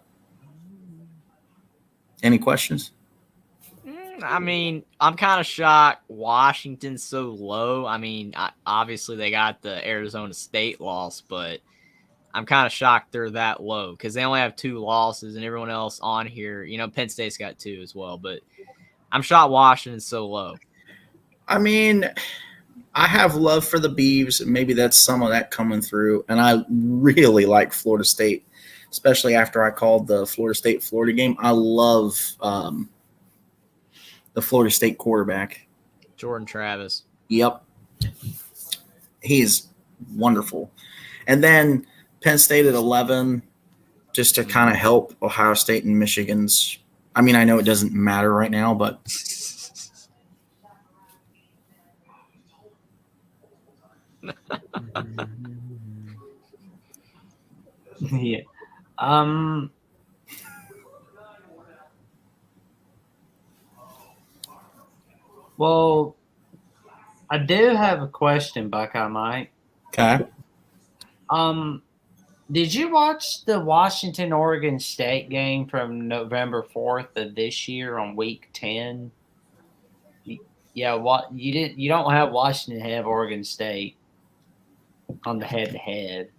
any questions? I mean, I'm kind of shocked Washington's so low. I mean, obviously they got the Arizona State loss, but I'm kind of shocked they're that low because they only have 2 losses and everyone else on here, you know, Penn State's got 2 as well. But I'm shocked Washington's so low. I mean, I have love for the Beavs. Maybe that's some of that coming through. And I really like Florida State, especially after I called the Florida State-Florida game. I love the Florida State quarterback. Jordan Travis. Yep. He's wonderful. And then Penn State at 11, just to kind of help Ohio State and Michigan's. I mean, I know it doesn't matter right now, but Yeah. Well, I do have a question, Buckeye Mike. okay. Did you watch the Washington-Oregon State game from November 4th of this year on week 10? Yeah, what you didn't? You don't have Washington have Oregon State on the head-to-head.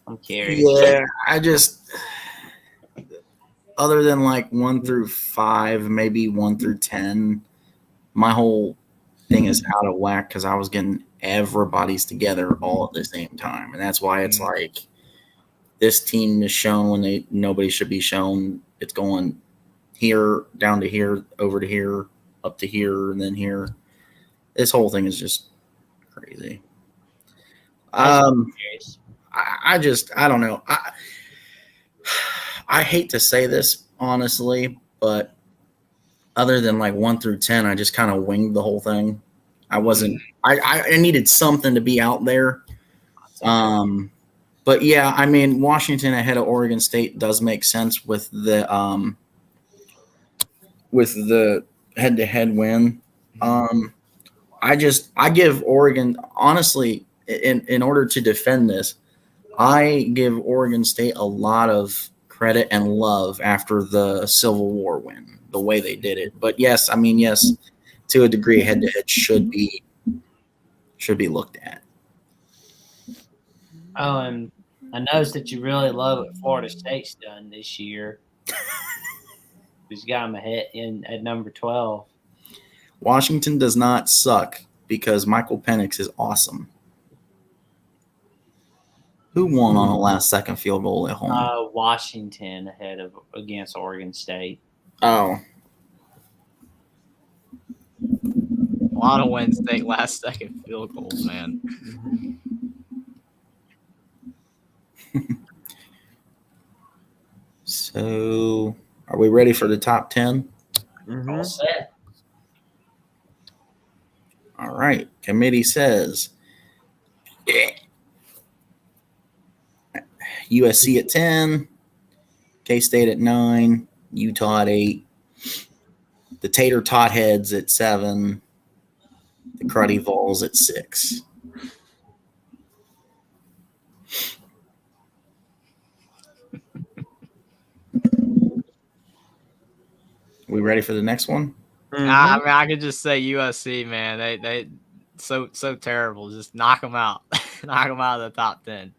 I'm curious. Yeah, I just, other than like 1 through 5, maybe 1 through 10, my whole thing is out of whack because I was getting everybody's together all at the same time. And that's why it's like this team is shown when nobody should be shown. It's going here, down to here, over to here, up to here, and then here. This whole thing is just crazy. I don't know. I hate to say this, honestly, but other than like 1 through 10, I just kind of winged the whole thing. I wasn't – I needed something to be out there. But, yeah, I mean, Washington ahead of Oregon State does make sense with the head-to-head win. I give Oregon – honestly, in order to defend this, I give Oregon State a lot of credit and love after the Civil War win, the way they did it. But yes, to a degree, head-to-head should be looked at. Oh, and I noticed that you really love what Florida State's done this year. Who's got them ahead at number 12? Washington does not suck because Michael Penix is awesome. Who won on a last-second field goal at home? Washington against Oregon State. Oh. A lot of Wayne State last-second field goals, man. So, are we ready for the top 10? All set. All right. Committee says USC at 10, K-State at 9, Utah at 8, the Tater Tot Heads at 7, the Cruddy Vols at 6. We ready for the next one? I mean, I could just say USC, man. They so terrible. Just knock them out. Knock them out of the top 10.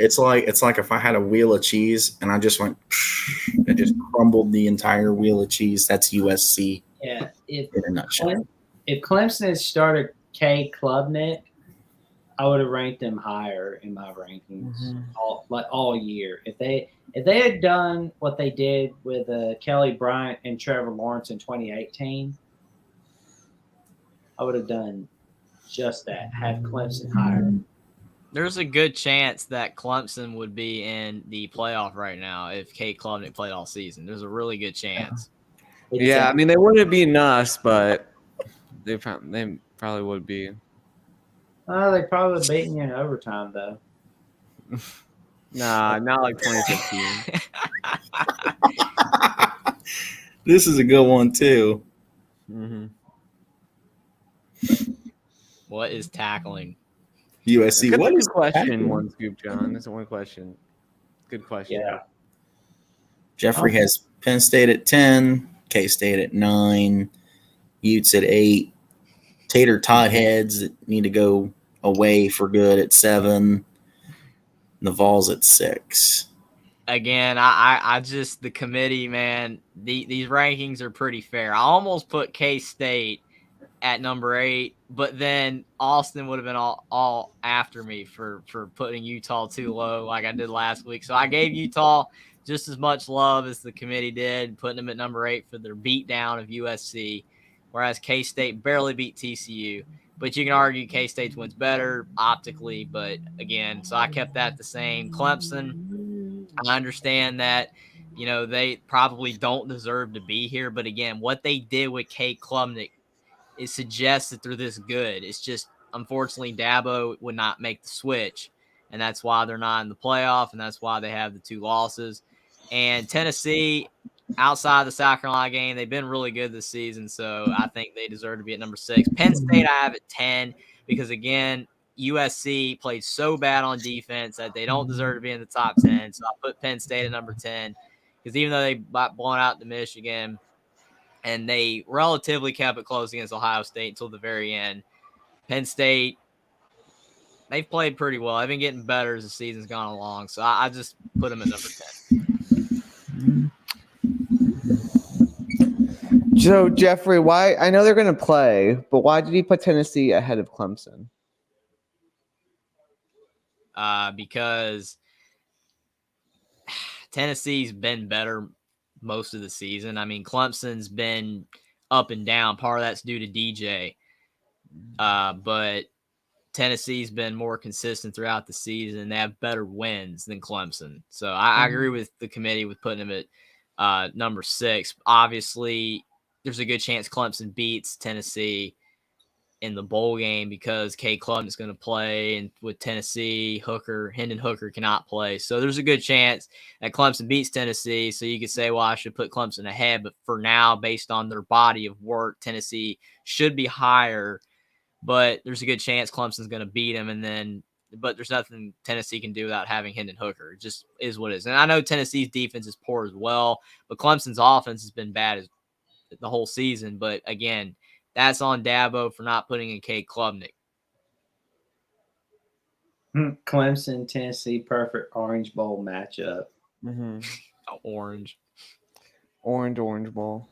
It's like if I had a wheel of cheese and I just went, it just crumbled the entire wheel of cheese. That's USC Yeah, in a nutshell. if Clemson had started K. Klubnik, I would have ranked them higher in my rankings all year. If they had done what they did with Kelly Bryant and Trevor Lawrence in 2018, I would have done just that. Have Clemson higher. There's a good chance that Clemson would be in the playoff right now if Kate Klubnik played all season. There's a really good chance. Yeah, I mean they wouldn't be us, but they probably would be. They probably would have beaten you in overtime though. Nah, not like 2015. This is a good one too. Mm-hmm. What is tackling? USC. That's What a is good question? tackling? One scoop, John. That's one question. Good question. Yeah. Jeffrey has Penn State at 10, K-State at 9, Utes at 8, Tater Tot Heads that need to go away for good at 7, Naval's at 6. Again, I just the committee, man. These rankings are pretty fair. I almost put K-State at number 8, but then Austin would have been all after me for putting Utah too low like I did last week. So I gave Utah just as much love as the committee did, putting them at number 8 for their beatdown of USC, whereas K-State barely beat TCU. But you can argue K-State's wins better optically, but again, so I kept that the same. Clemson, I understand that, they probably don't deserve to be here, but again, what they did with Kate Klubnik, it suggests that they're this good. It's just, unfortunately, Dabo would not make the switch, and that's why they're not in the playoff, and that's why they have the 2 losses. And Tennessee, outside the South Carolina game, they've been really good this season, so I think they deserve to be at number 6. Penn State I have at 10 because, again, USC played so bad on defense that they don't deserve to be in the top 10, so I put Penn State at number 10 because even though they got blown out to Michigan – and they relatively kept it close against Ohio State until the very end. Penn State, they've played pretty well. They've been getting better as the season's gone along, so I just put them at number 10. So, Jeffrey, why? I know they're going to play, but why did he put Tennessee ahead of Clemson? Because Tennessee's been better most of the season. I mean, Clemson's been up and down. Part of that's due to DJ. But Tennessee's been more consistent throughout the season. They have better wins than Clemson. So I agree with the committee with putting them at number 6. Obviously, there's a good chance Clemson beats Tennessee in the bowl game because Kate Klubnik is going to play, and with Tennessee, Hendon Hooker cannot play. So there's a good chance that Clemson beats Tennessee. So you could say, well, I should put Clemson ahead. But for now, based on their body of work, Tennessee should be higher. But there's a good chance Clemson's going to beat them. But there's nothing Tennessee can do without having Hendon Hooker. It just is what it is. And I know Tennessee's defense is poor as well, but Clemson's offense has been bad as the whole season. But again, that's on Dabo for not putting in Kate Klubnik. Clemson, Tennessee, perfect Orange Bowl matchup. Mm-hmm. Orange Bowl.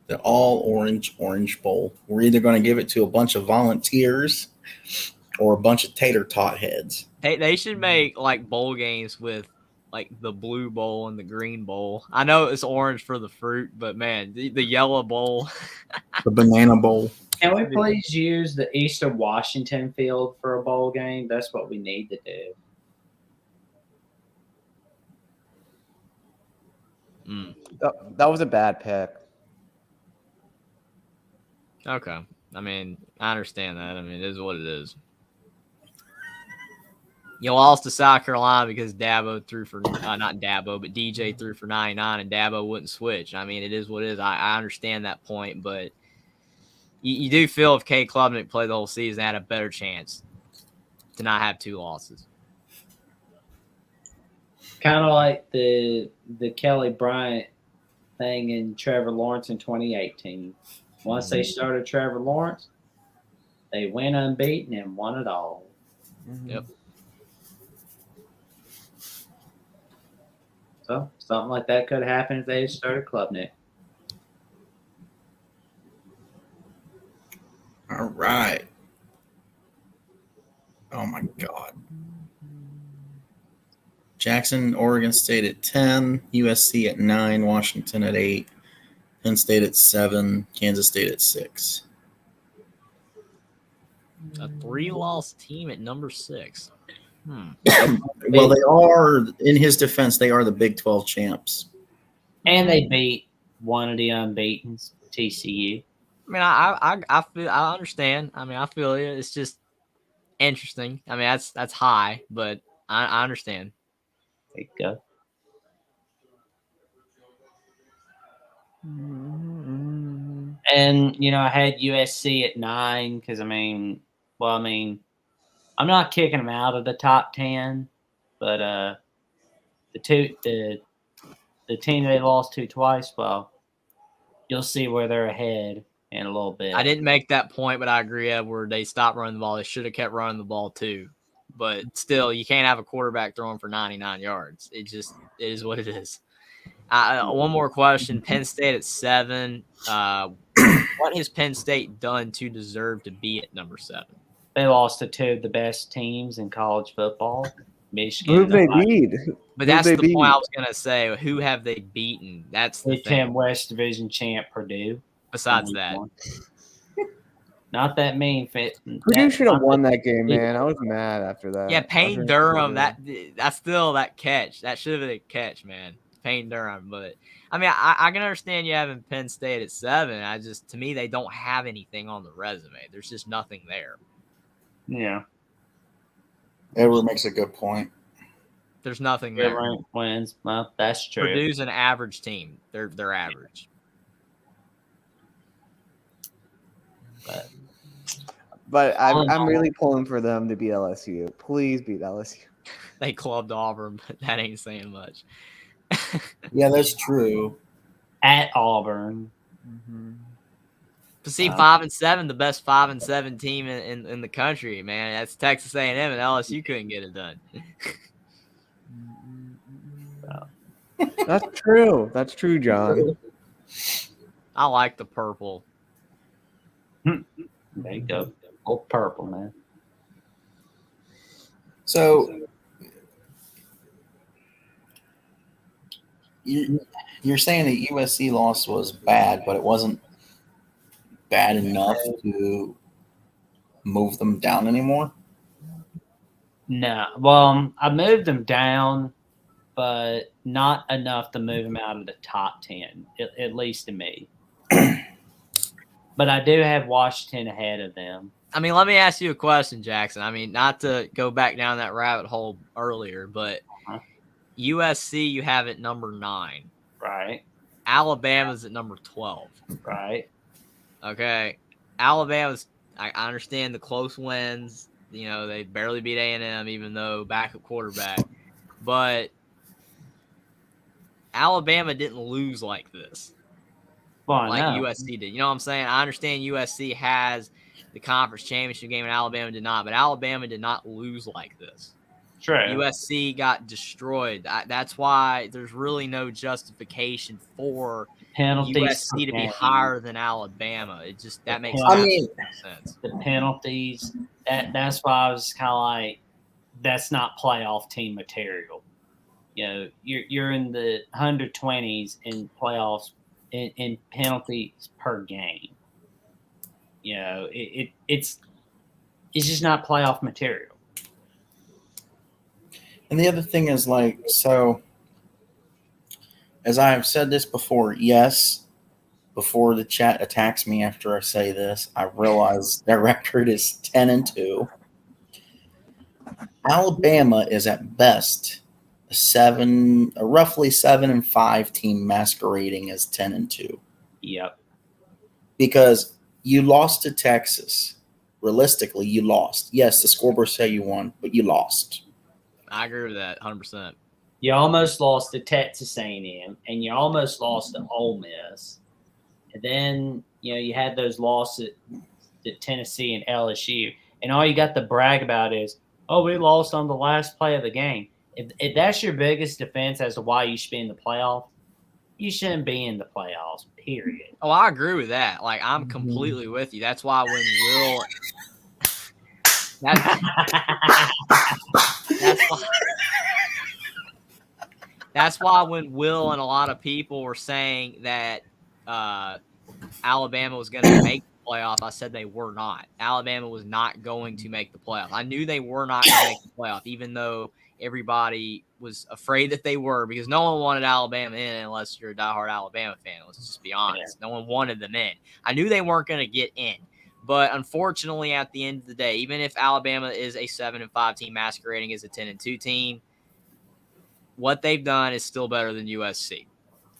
The all Orange Bowl. We're either going to give it to a bunch of volunteers or a bunch of tater tot heads. They should make like bowl games with like the blue bowl and the green bowl. I know it's orange for the fruit, but man, the yellow bowl. The banana bowl. Can we please use the Eastern Washington field for a bowl game? That's what we need to do. That was a bad pick. Okay. I mean, I understand that. I mean, it is what it is. You lost to South Carolina because Dabo threw for not Dabo, but DJ threw for 99 and Dabo wouldn't switch. I mean, it is what it is. I understand that point, but you do feel if Kate Klubnik played the whole season, they had a better chance to not have 2 losses. Kind of like the Kelly Bryant thing in Trevor Lawrence in 2018. Once they started Trevor Lawrence, they went unbeaten and won it all. Yep. So something like that could happen if they started Club Nick. All right. Oh my God. Jackson, Oregon State at 10, USC at 9, Washington at 8, Penn State at 7, Kansas State at 6. A 3-loss team at number 6. Well, they are, in his defense, they are the Big 12 champs. And they beat one of the unbeatens, TCU. I mean, I feel, I understand. I mean, I feel it. It's just interesting. I mean, that's high, but I understand. There you go. And I had USC at 9 because I'm not kicking them out of the top 10, but the team they lost to twice, well, you'll see where they're ahead in a little bit. I didn't make that point, but I agree, Edward. They stopped running the ball. They should have kept running the ball too. But still, you can't have a quarterback throwing for 99 yards. It is what it is. One more question. Penn State at 7. What has Penn State done to deserve to be at number 7? They lost to 2 of the best teams in college football, Michigan. Who they beat? But that's the point I was going to say. Who have they beaten? That's the Big Ten West Division champ Purdue. Besides that. Not that mean. Purdue should have won that game, man. I was mad after that. Yeah, Payne Durham. That's still that catch. That should have been a catch, man. Payne Durham. But I mean, I can understand you having Penn State at 7. To me, they don't have anything on the resume. There's just nothing there. Yeah. Edward makes a good point. There's nothing there. Ranked wins. Well, that's true. Purdue's an average team. They're average. But I'm really pulling for them to beat LSU. Please beat LSU. They clubbed Auburn, but that ain't saying much. Yeah, that's true. At Auburn. Mm-hmm. To see 5-7, the best 5-7 team in the country, man. That's Texas A&M, and LSU couldn't get it done. That's true. That's true, John. I like the purple. There you go. Old purple, man. So you're saying the USC loss was bad, but it wasn't bad enough to move them down anymore? No. Well, I moved them down, but not enough to move them out of the top 10, at least to me. But I do have Washington ahead of them. I mean, let me ask you a question, Jackson. I mean, not to go back down that rabbit hole earlier, but USC you have at number 9. Right. Alabama's at number 12. Right. Okay. Alabama's, I understand the close wins. They barely beat A&M, even though backup quarterback. But Alabama didn't lose like this. Well, like no. USC did. You know what I'm saying? I understand USC has the conference championship game and Alabama did not, but Alabama did not lose like this. True. USC got destroyed. That's why there's really no justification for penalties USC to be higher than Alabama. That makes sense. The penalties. That's why I was kind of like, that's not playoff team material. You're in the 120s in playoffs in penalties per game. It's just not playoff material. And the other thing is, so as I have said this before, yes, before the chat attacks me after I say this, I realize their record is 10-2. Alabama is at best a roughly 7-5 team masquerading as 10-2. Yep. Because you lost to Texas. Realistically, you lost. Yes, the scoreboard say you won, but you lost. I agree with that 100%. You almost lost to Texas A&M, and you almost lost to Ole Miss. And then, you had those losses to Tennessee and LSU. And all you got to brag about is, oh, we lost on the last play of the game. If that's your biggest defense as to why you should be in the playoff, you shouldn't be in the playoffs, period. Oh, I agree with that. Like, I'm completely with you. That's why when Will that's why when Will and a lot of people were saying that Alabama was going to make the playoff, I said they were not. Alabama was not going to make the playoff. I knew they were not going to make the playoff, even though everybody was afraid that they were, because no one wanted Alabama in unless you're a diehard Alabama fan. Let's just be honest. No one wanted them in. I knew they weren't going to get in. But unfortunately, at the end of the day, even if Alabama is a 7-5 team masquerading as a 10-2 team, what they've done is still better than USC.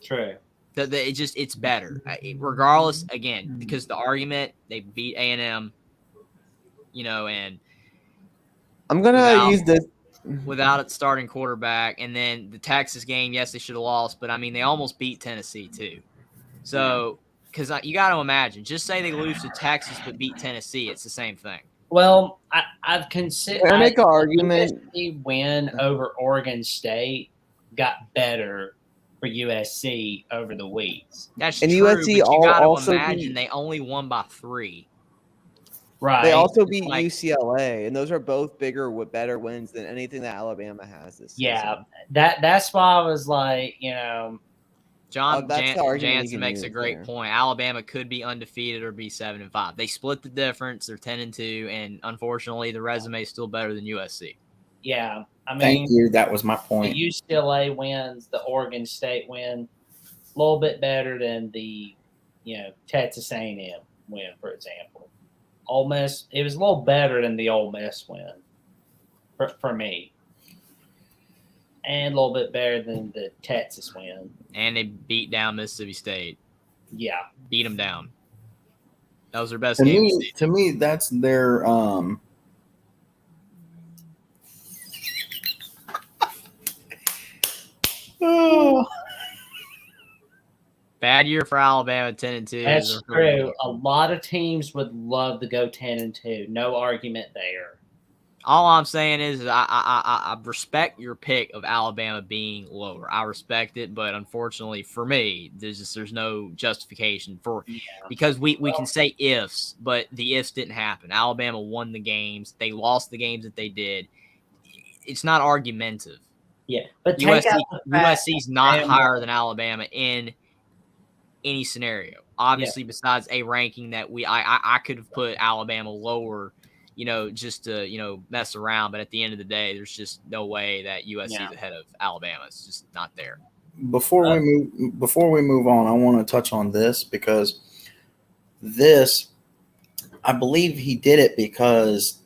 True. It's better. Regardless, again, because the argument, they beat A&M, and I'm gonna use this without a starting quarterback, and then the Texas game, yes, they should have lost, but I mean, they almost beat Tennessee too. So, because you got to imagine, just say they lose to Texas but beat Tennessee, it's the same thing. Well, I've considered. I make an argument. USC win over Oregon State got better for USC over the weeks. That's and true. USC but you got to also imagine they only won by 3. Right. They also beat Like- UCLA, and those are both bigger with better wins than anything that Alabama has this season. Yeah, that's why I was like, John that's the argument you Jansen can makes a use great there. point. Alabama could be undefeated or be 7-5. They split the difference. They're 10-2, and unfortunately, the resume is still better than USC. yeah. I mean, Thank you. That was my the point. UCLA wins, the Oregon State win, a little bit better than the, Texas A&M win, for example. Ole Miss, it was a little better than the Ole Miss win for me. And a little bit better than the Texas win. And they beat down Mississippi State. Yeah. Beat them down. That was their best To game. me, that's their Bad year for Alabama, 10-2. That's true. A lot of teams would love to go 10-2. No argument there. All I'm saying is I respect your pick of Alabama being lower. I respect it, but unfortunately for me, there's no justification for because we can say ifs, but the ifs didn't happen. Alabama won the games. They lost the games that they did. It's not argumentative. Yeah, but USC's not higher than Alabama in any scenario. Obviously, besides a ranking that I could have put Alabama lower, just to, mess around. But at the end of the day, there's just no way that USC is ahead of Alabama. It's just not there. Before we move on, I want to touch on this because I believe he did it because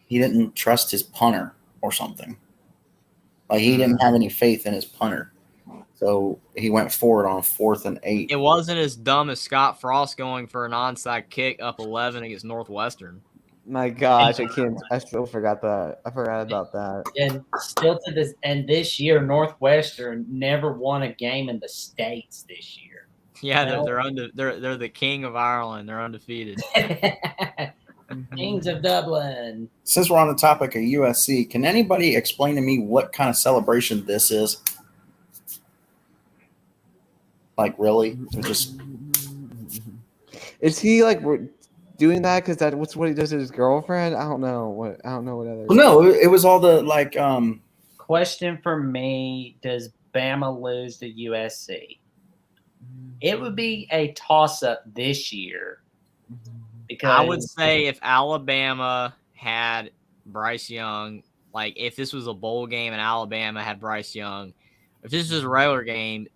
he didn't trust his punter or something. Like he didn't have any faith in his punter. So he went forward on 4th and 8. It wasn't as dumb as Scott Frost going for an onside kick up 11 against Northwestern. My gosh, I still forgot that. I forgot about that. And still to this year, Northwestern never won a game in the States this year. Yeah, they're the king of Ireland. They're undefeated. Kings of Dublin. Since we're on the topic of USC, can anybody explain to me what kind of celebration this is? Like, really? Is he like doing that because what's what he does to his girlfriend? I don't know what other. Well, no, it was all the like. Question for me: does Bama lose to USC? It would be a toss-up this year because I would say if Alabama had Bryce Young, like if this was a bowl game and Alabama had Bryce Young, if this was a regular game,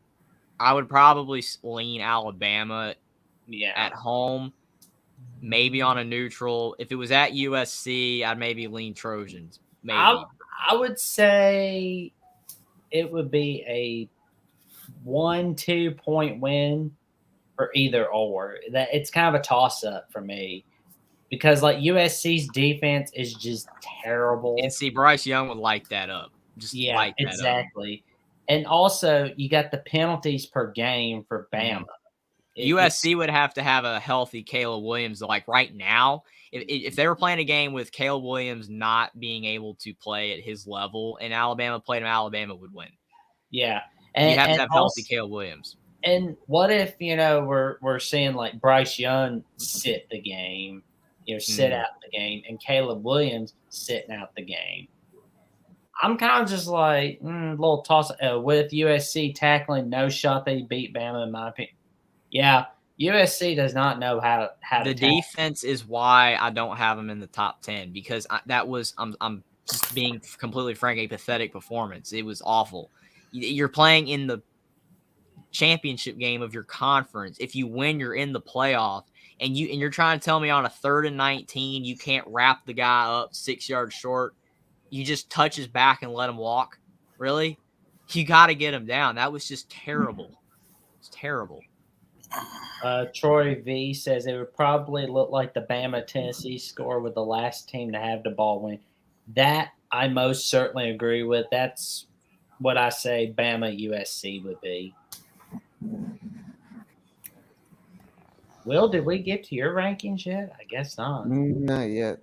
I would probably lean Alabama at home, maybe on a neutral. If it was at USC, I'd maybe lean Trojans. Maybe. I would say it would be a 1-2 point win for either or. That it's kind of a toss-up for me because like USC's defense is just terrible. And see, Bryce Young would light that up. Light that exactly. Up. And also, you got the penalties per game for Bama. USC would have to have a healthy Caleb Williams. Like right now, if they were playing a game with Caleb Williams not being able to play at his level and Alabama played him, Alabama would win. Yeah. You have to have healthy also, Caleb Williams. And what if, we're seeing like Bryce Young sit the game, sit out the game, and Caleb Williams sitting out the game? I'm kind of just like, a little toss with USC tackling no shot they beat Bama, in my opinion. Yeah, USC does not know how The to tackle. defense is why I don't have them in the top 10 because I'm just being completely frank, a pathetic performance. It was awful. You're playing in the championship game of your conference. If you win, you're in the playoff, and you're trying to tell me on a 3rd and 19 you can't wrap the guy up 6 yards short. You just touch his back and let him walk. Really? You got to get him down. That was just terrible. It's terrible. Troy V says it would probably look like the Bama-Tennessee score with the last team to have the ball win. That I most certainly agree with. That's what I say Bama-USC would be. Will, did we get to your rankings yet? I guess not. Not yet.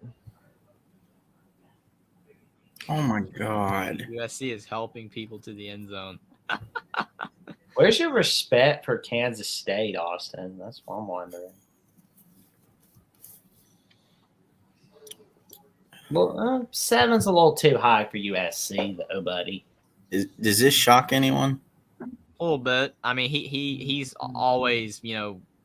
Oh my God. USC is helping people to the end zone. Where's your respect for Kansas State, Austin? That's what I'm wondering. Well, 7's a little too high for USC, though, buddy. Does this shock anyone? A little bit. I mean, he's always,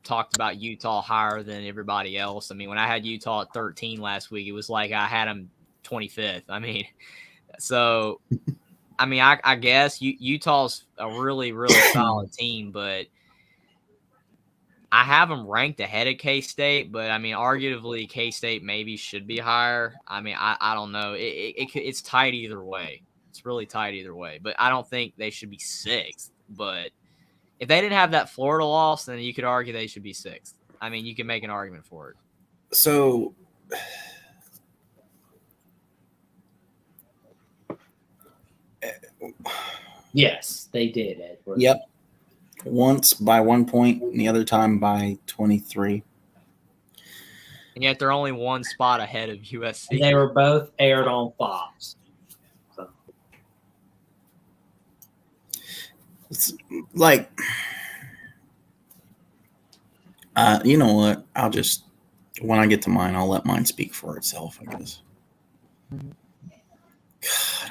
talked about Utah higher than everybody else. I mean, when I had Utah at 13 last week, it was like I had him 25th. I mean, so... I mean, I guess Utah's a really, really solid team, but I have them ranked ahead of K-State. But, I mean, arguably K-State maybe should be higher. I mean, I don't know. It's tight either way. It's really tight either way. But I don't think they should be 6th. But if they didn't have that Florida loss, then you could argue they should be 6th. I mean, you can make an argument for it. So – yes, they did, Edward. Yep. Once by 1 point, and the other time by 23. And yet they're only one spot ahead of USC. And they were both aired on Fox. So. It's like, you know what? I'll just, when I get to mine, I'll let mine speak for itself, I guess. God,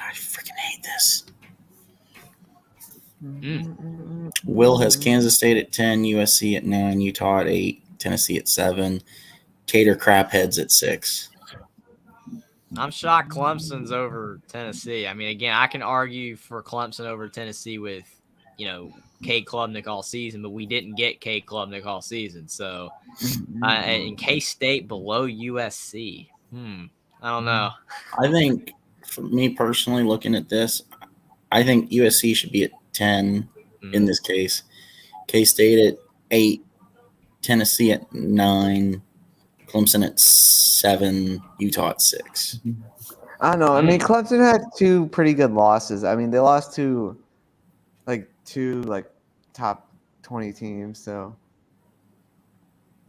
I freaking hate this. Will has Kansas State at 10, USC at 9, Utah at 8, Tennessee at 7, Cater Crapheads at 6. I'm shocked Clemson's over Tennessee. I mean, again, I can argue for Clemson over Tennessee with, Cade Klubnik all season, but we didn't get Cade Klubnik all season. So, and K-State below USC. I don't know. I think, for me personally, looking at this, I think USC should be at 10 in this case. K-State at 8, Tennessee at 9, Clemson at 7, Utah at 6. I don't know. I mean, Clemson had 2 pretty good losses. I mean, they lost to two top 20 teams. So,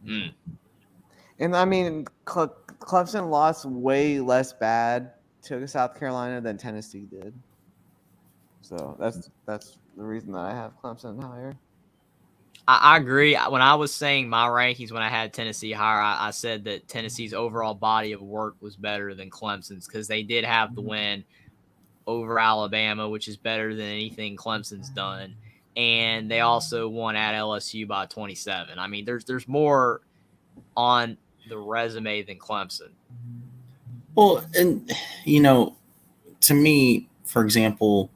and I mean, Clemson lost way less bad to South Carolina than Tennessee did. So that's the reason that I have Clemson higher. I agree. When I was saying my rankings, when I had Tennessee higher, I said that Tennessee's overall body of work was better than Clemson's because they did have the win over Alabama, which is better than anything Clemson's done. And they also won at LSU by 27. I mean, there's more on the resume than Clemson. Well, and, to me, for example,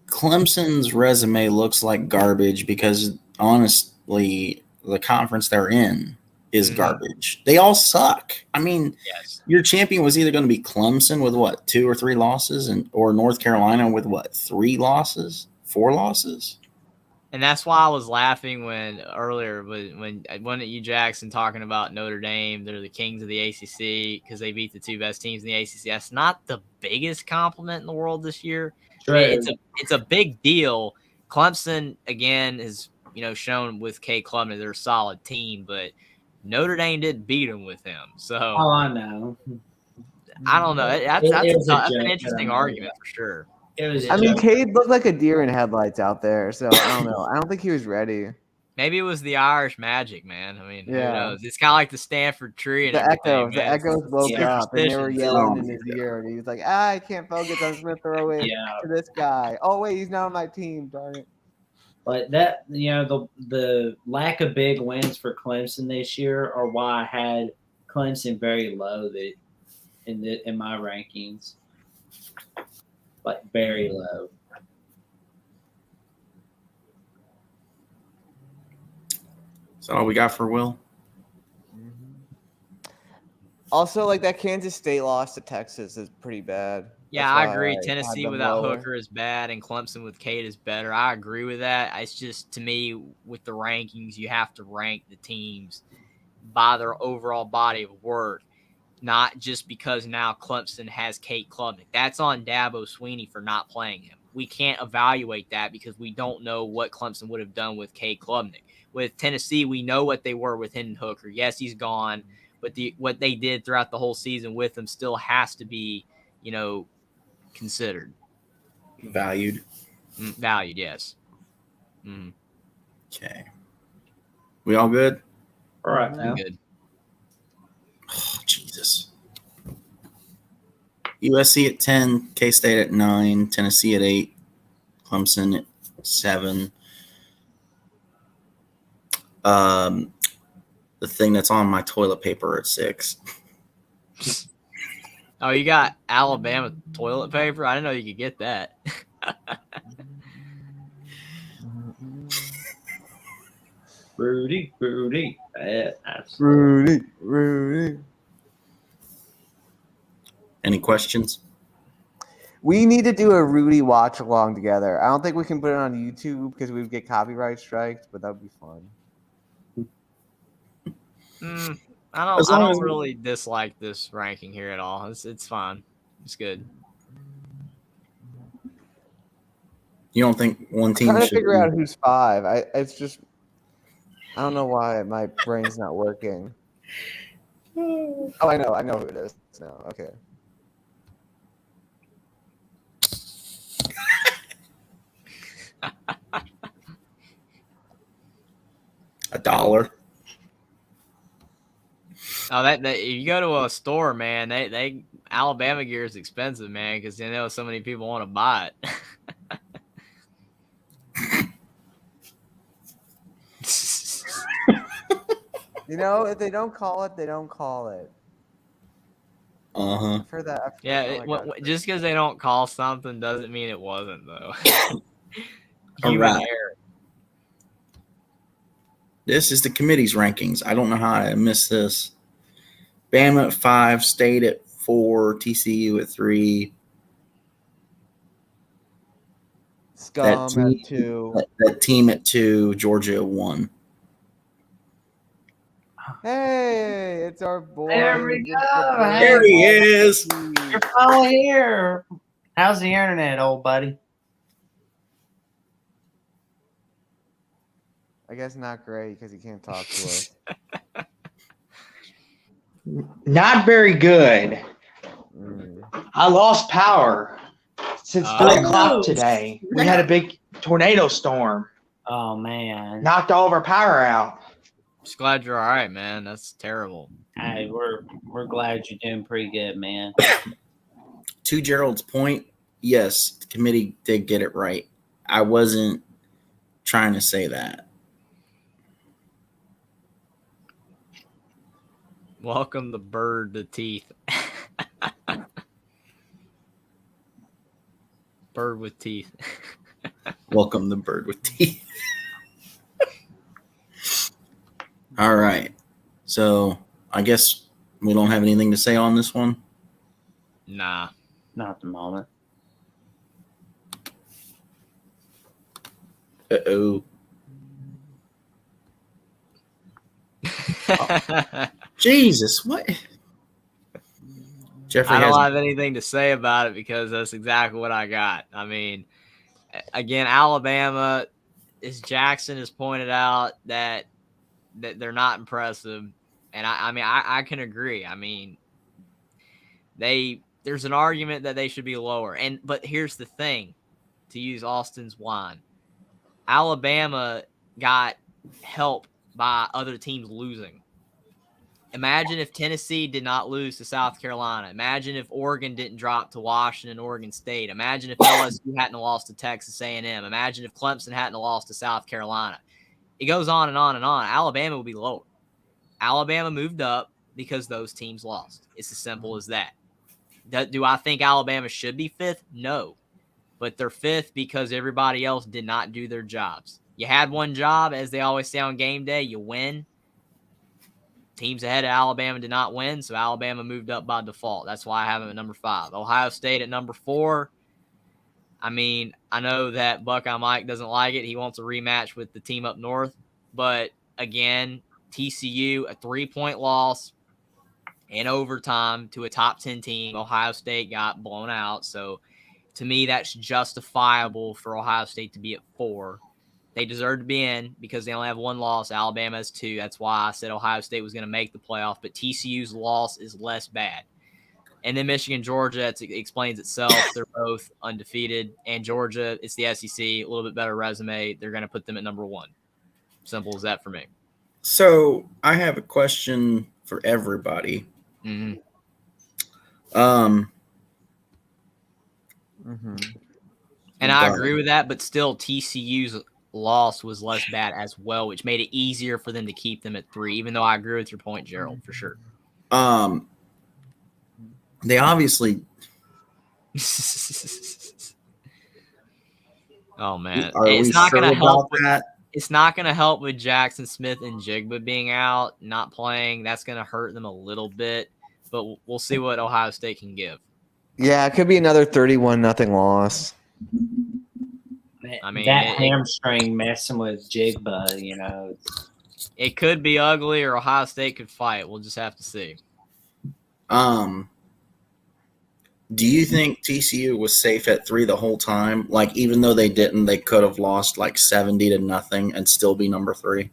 Clemson's resume looks like garbage because, honestly, the conference they're in is garbage. They all suck. I mean, yes. Your champion was either going to be Clemson with, 2 or 3 losses, or North Carolina with, 3 losses, 4 losses? And that's why I was laughing when wasn't it you, Jackson, talking about Notre Dame? They're the kings of the ACC because they beat the 2 best teams in the ACC. That's not the biggest compliment in the world this year. True. It's a big deal. Clemson again is shown with K Klubnik they're a solid team, but Notre Dame did beat them with him. So Oh, I know. I don't know. That's an interesting argument for sure. It was. I mean, Cade looked like a deer in headlights out there, so I don't know. I don't think he was ready. Maybe it was the Irish magic, man. I mean, who Yeah. knows? It's kind of like the Stanford tree and The everything. the echoes woke up, and they were superstitions. yelling in his ear, and he was like, I can't focus. I'm just gonna throw it to this guy. Oh wait, he's not on my team. Darn it. But that the lack of big wins for Clemson this year are why I had Clemson very low in my rankings, like very low. Is that all we got for Will? Also, like that Kansas State loss to Texas is pretty bad. Yeah, I agree. Tennessee without Hooker is bad, and Clemson with Cade is better. I agree with that. It's just, to me, with the rankings, you have to rank the teams by their overall body of work, not just because now Clemson has Cade Klubnik. That's on Dabo Swinney for not playing him. We can't evaluate that because we don't know what Clemson would have done with Cade Klubnik. With Tennessee, we know what they were with Hendon Hooker. Yes, he's gone, but what they did throughout the whole season with him still has to be, considered. Valued. Valued, yes. Mm. Okay. We all good? All right, now. Good. Oh, Jesus. USC at 10, K-State at 9, Tennessee at 8, Clemson at 7. The thing that's on my toilet paper at 6. Oh, you got Alabama toilet paper? I didn't know you could get that. Rudy. Rudy. Any questions? We need to do a Rudy watch along together. I don't think we can put it on YouTube because we would get copyright strikes, but that would be fun. I don't really dislike this ranking here at all. It's fine. It's good. You don't think one team I'm trying should to figure out who's 5. I don't know why my brain's not working. Oh, I know who it is now. Okay. $1? Oh, that you go to a store, man. They Alabama gear is expensive, man, because they know so many people want to buy it. If they don't call it, they don't call it. Uh-huh. For that. Yeah, just because they don't call something doesn't mean it wasn't, though. All right. This is the committee's rankings. I don't know how I missed this. Bama at 5, State at 4, TCU at 3. Scum at 2. That team at 2, Georgia at 1. Hey, it's our boy. There we go. There he is. You're finally here. How's the internet, old buddy? I guess not great because he can't talk to us. Not very good. I lost power since 3 o'clock today. We had a big tornado storm. Oh, man. Knocked all of our power out. Just glad you're all right, man. That's terrible. Hey, we're glad you're doing pretty good, man. To Gerald's point, yes, the committee did get it right. I wasn't trying to say that. Welcome the bird to teeth. Bird with teeth. Welcome the bird with teeth. All right. So I guess we don't have anything to say on this one. Nah. Not at the moment. Uh-oh. Jesus, what? Jeffrey I don't have anything to say about it because that's exactly what I got. I mean, again, Alabama, as Jackson has pointed out, that they're not impressive. And I can agree. I mean, there's an argument that they should be lower. But here's the thing, to use Austin's line, Alabama got help by other teams losing. Imagine if Tennessee did not lose to South Carolina. Imagine if Oregon didn't drop to Washington, Oregon State. Imagine if LSU hadn't lost to Texas A&M. Imagine if Clemson hadn't lost to South Carolina. It goes on and on and on. Alabama would be lower. Alabama moved up because those teams lost. It's as simple as that. Do I think Alabama should be fifth? No. But they're fifth because everybody else did not do their jobs. You had one job, as they always say on game day, you win. Teams ahead of Alabama did not win, so Alabama moved up by default. That's why I have them at number 5. Ohio State at number 4. I mean, I know that Buckeye Mike doesn't like it. He wants a rematch with the team up north. But, again, TCU, a 3-point loss in overtime to a top 10 team. Ohio State got blown out. So, to me, that's justifiable for Ohio State to be at 4. They deserve to be in because they only have 1 loss. Alabama has 2. That's why I said Ohio State was going to make the playoff. But TCU's loss is less bad. And then Michigan, Georgia, it explains itself. They're both undefeated. And Georgia, it's the SEC, a little bit better resume. They're going to put them at number 1. Simple as that for me. So I have a question for everybody. Mm-hmm. And I agree with that, but still TCU's loss was less bad as well, which made it easier for them to keep them at 3, even though I agree with your point, Gerald, for sure. They obviously oh man. It's not going to help that. It's not going to help with Jackson Smith and Jigba being out, not playing. That's going to hurt them a little bit, but we'll see what Ohio State can give. Yeah, it could be another 31-0 loss. I mean, that hamstring messing with Jigba, it could be ugly, or Ohio State could fight. We'll just have to see. Do you think TCU was safe at 3 the whole time? Like, even though they didn't, they could have lost like 70-0 and still be number 3?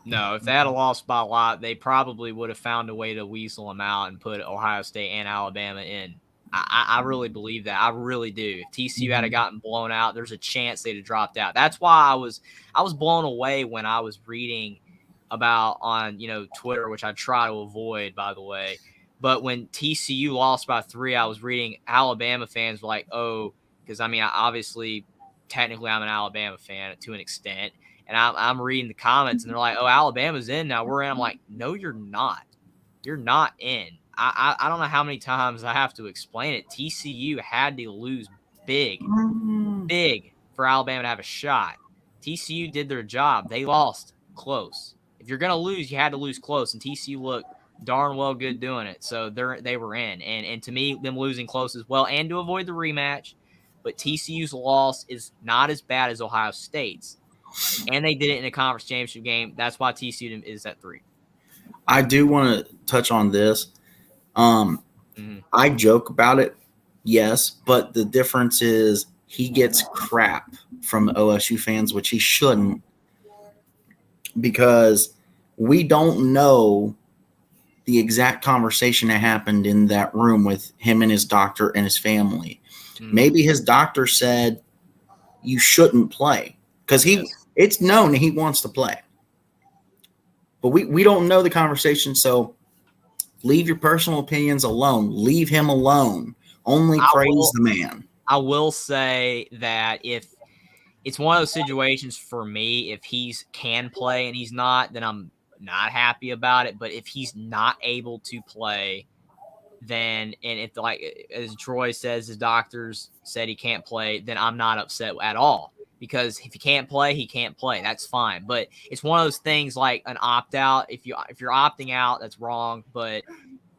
No, if they had a loss by a lot, they probably would have found a way to weasel them out and put Ohio State and Alabama in. I really believe that. I really do. If TCU had gotten blown out, there's a chance they'd have dropped out. That's why I was blown away when I was reading about on Twitter, which I try to avoid, by the way. But when TCU lost by 3, I was reading Alabama fans were like, oh, because obviously, technically, I'm an Alabama fan to an extent, and I'm reading the comments, and they're like, oh, Alabama's in now. We're in. I'm like, no, you're not. You're not in. I don't know how many times I have to explain it. TCU had to lose big for Alabama to have a shot. TCU did their job. They lost close. If you're going to lose, you had to lose close, and TCU looked darn well good doing it. So they were in. And to me, them losing close as well, and to avoid the rematch, but TCU's loss is not as bad as Ohio State's. And they did it in a conference championship game. That's why TCU is at 3. I do want to touch on this. I joke about it, yes, but the difference is he gets crap from OSU fans, which he shouldn't, because we don't know the exact conversation that happened in that room with him and his doctor and his family. Maybe his doctor said you shouldn't play because it's known that he wants to play. But we don't know the conversation, so leave your personal opinions alone. Leave him alone. Only praise the man. I will say that if it's one of those situations for me, if he's can play and he's not, then I'm not happy about it. But if he's not able to play, then, and if, like as Troy says, his doctors said he can't play, then I'm not upset at all. Because if he can't play, he can't play. That's fine. But it's one of those things like an opt-out. If you're opting out, that's wrong. But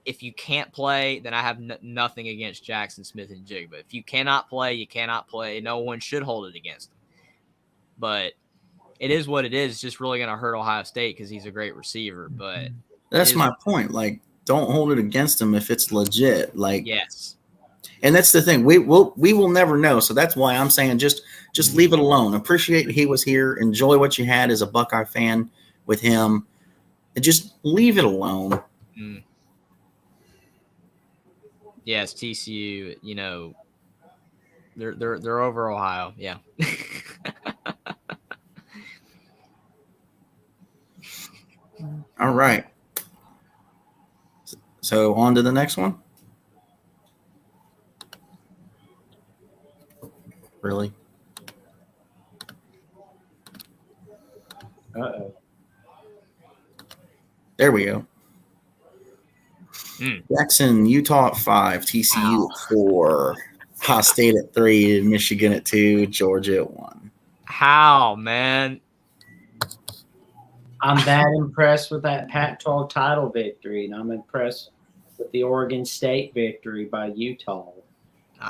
if you can't play, then I have nothing against Jackson Smith and Jigba. If you cannot play, you cannot play. No one should hold it against him. But it is what it is. It's just really going to hurt Ohio State because he's a great receiver. But that's my point. Like, don't hold it against him if it's legit. Like, yes. And that's the thing. We will never know. So that's why I'm saying just leave it alone. Appreciate he was here. Enjoy what you had as a Buckeye fan with him. And just leave it alone. Mm. Yes, TCU, you know, they're over Ohio. Yeah. All right. So on to the next one. Really? Uh-oh. There we go. Mm. Jackson, Utah at 5, TCU at 4, Ohio State at 3, Michigan at 2, Georgia at 1. How, man? I'm that impressed with that Pac-12 title victory, and I'm impressed with the Oregon State victory by Utah.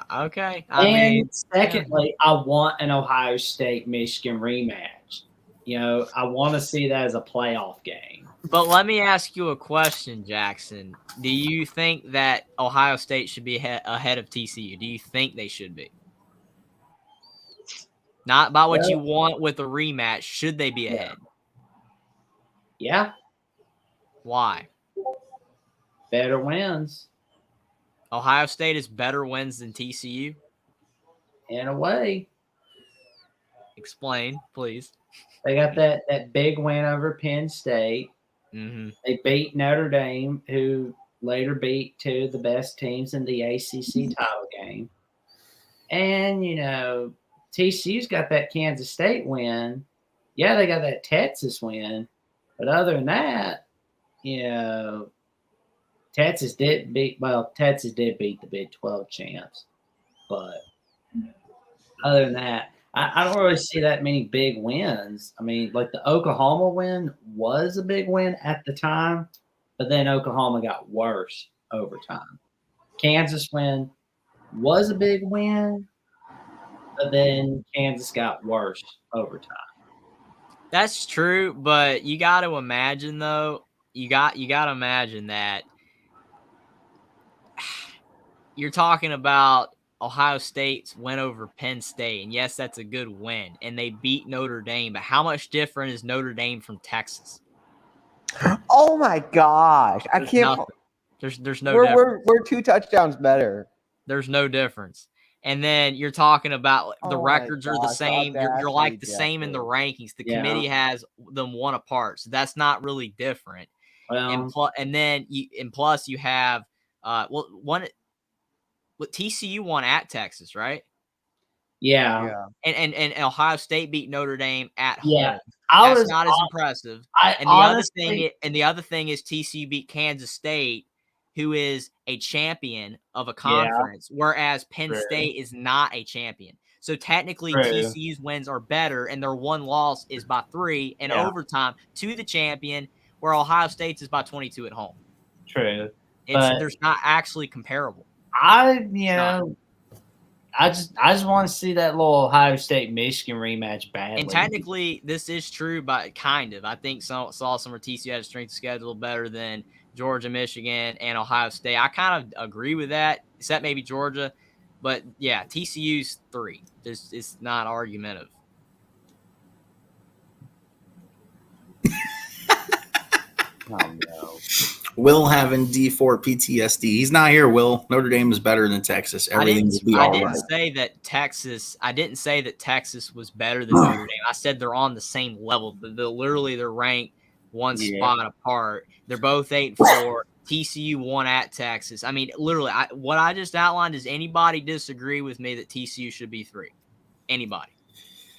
Okay. And secondly, I want an Ohio State-Michigan rematch. You know, I want to see that as a playoff game. But let me ask you a question, Jackson. Do you think that Ohio State should be ahead of TCU? Do you think they should be? Not about what you want with a rematch. Should they be ahead? Yeah. Why? Better wins. Ohio State is better wins than TCU? In a way. Explain, please. They got that big win over Penn State. Mm-hmm. They beat Notre Dame, who later beat two of the best teams in the ACC title game. And, you know, TCU's got that Kansas State win. Yeah, they got that Texas win. But other than that, you know, Texas did beat the Big 12 champs. But other than that, I don't really see that many big wins. I mean, like the Oklahoma win was a big win at the time, but then Oklahoma got worse over time. Kansas win was a big win, but then Kansas got worse over time. That's true, but you got to imagine though. You got to imagine that you're talking about Ohio State's win over Penn State, and yes, that's a good win, and they beat Notre Dame. But how much different is Notre Dame from Texas? Oh my gosh! I can't. Nothing. There's no difference. We're 2 touchdowns better. There's no difference. And then you're talking about the records are the same. You're like the same in the rankings. The committee has them one apart, so that's not really different. Well, Plus you have TCU won at Texas, right? yeah. And Ohio State beat Notre Dame at Yeah. home. That's not as impressive. The other thing is TCU beat Kansas State, who is a champion of a conference, whereas Penn State is not a champion. So technically, TCU's wins are better, and their one loss is by 3 in overtime to the champion, where Ohio State's is by 22 at home. True. There's not actually comparable. I just want to see that little Ohio State Michigan rematch badly. And technically, this is true, but kind of. I think saw some of TCU had a strength of schedule better than Georgia, Michigan, and Ohio State. I kind of agree with that, except maybe Georgia. But yeah, TCU's 3. It's not argumentative. Oh no. Will having D4 PTSD. He's not here, Will. Notre Dame is better than Texas. Everything will be all right. I didn't say that Texas was better than Notre Dame. I said they're on the same level. They're ranked one spot apart. They're both 8-4. TCU won at Texas. I mean, literally, what I just outlined, does anybody disagree with me that TCU should be 3? Anybody?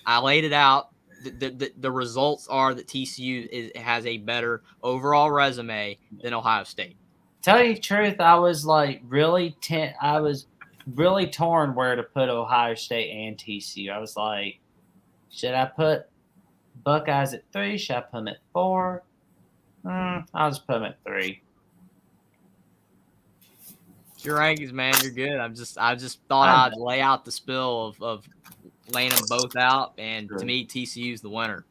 I laid it out. The results are that TCU has a better overall resume than Ohio State. Tell you the truth, I was like really torn where to put Ohio State and TCU. I was like, should I put Buckeyes at 3? Should I put them at 4? I'll just put them at 3. It's your rankings, man. You're good. I just thought I'd lay out the spill of laying them both out, and to me, TCU's the winner.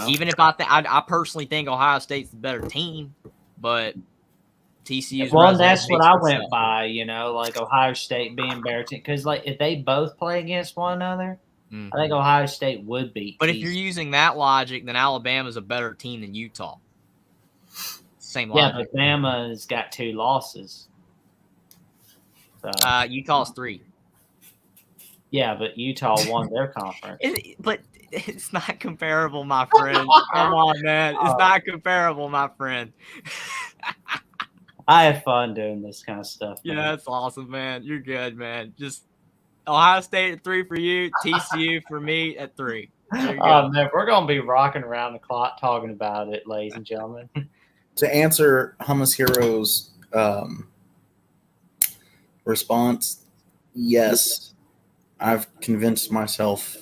Even if I personally think Ohio State's the better team, but TCU's Well, resume that's what speaks I for went itself. by, like Ohio State being better because if they both play against one another, Mhm. I think Ohio State would beat. But if you're using that logic, then Alabama's a better team than Utah. Same yeah, logic. but Bama's got 2 losses. So Utah's 3. yeah, but Utah won their conference. But it's not comparable, my friend. Come on, man. It's not comparable, my friend. I have fun doing this kind of stuff. Yeah, Man. that's awesome, man. You're good, man. Just Ohio State at 3 for you, TCU for me at 3. There you go. Man, we're gonna be rocking around the clock talking about it, ladies and gentlemen. To answer Hummus Hero's response, yes, I've convinced myself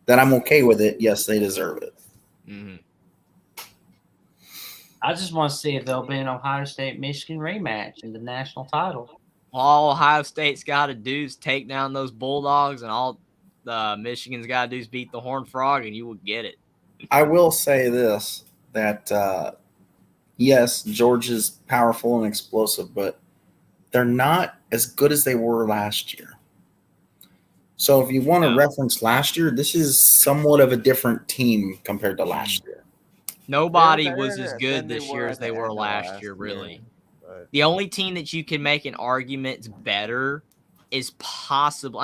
that I'm okay with it. Yes, they deserve it. Mm-hmm. I just want to see if there'll be an Ohio State-Michigan rematch in the national title. All Ohio State's got to do is take down those Bulldogs, and all Michigan's got to do is beat the Horned Frog, and you will get it. I will say this, that yes, Georgia's powerful and explosive, but they're not as good as they were last year. So if you want to reference last year, this is somewhat of a different team compared to last year. Nobody was as good this year as they were last year, really. The only team that you can make an argument's better is possible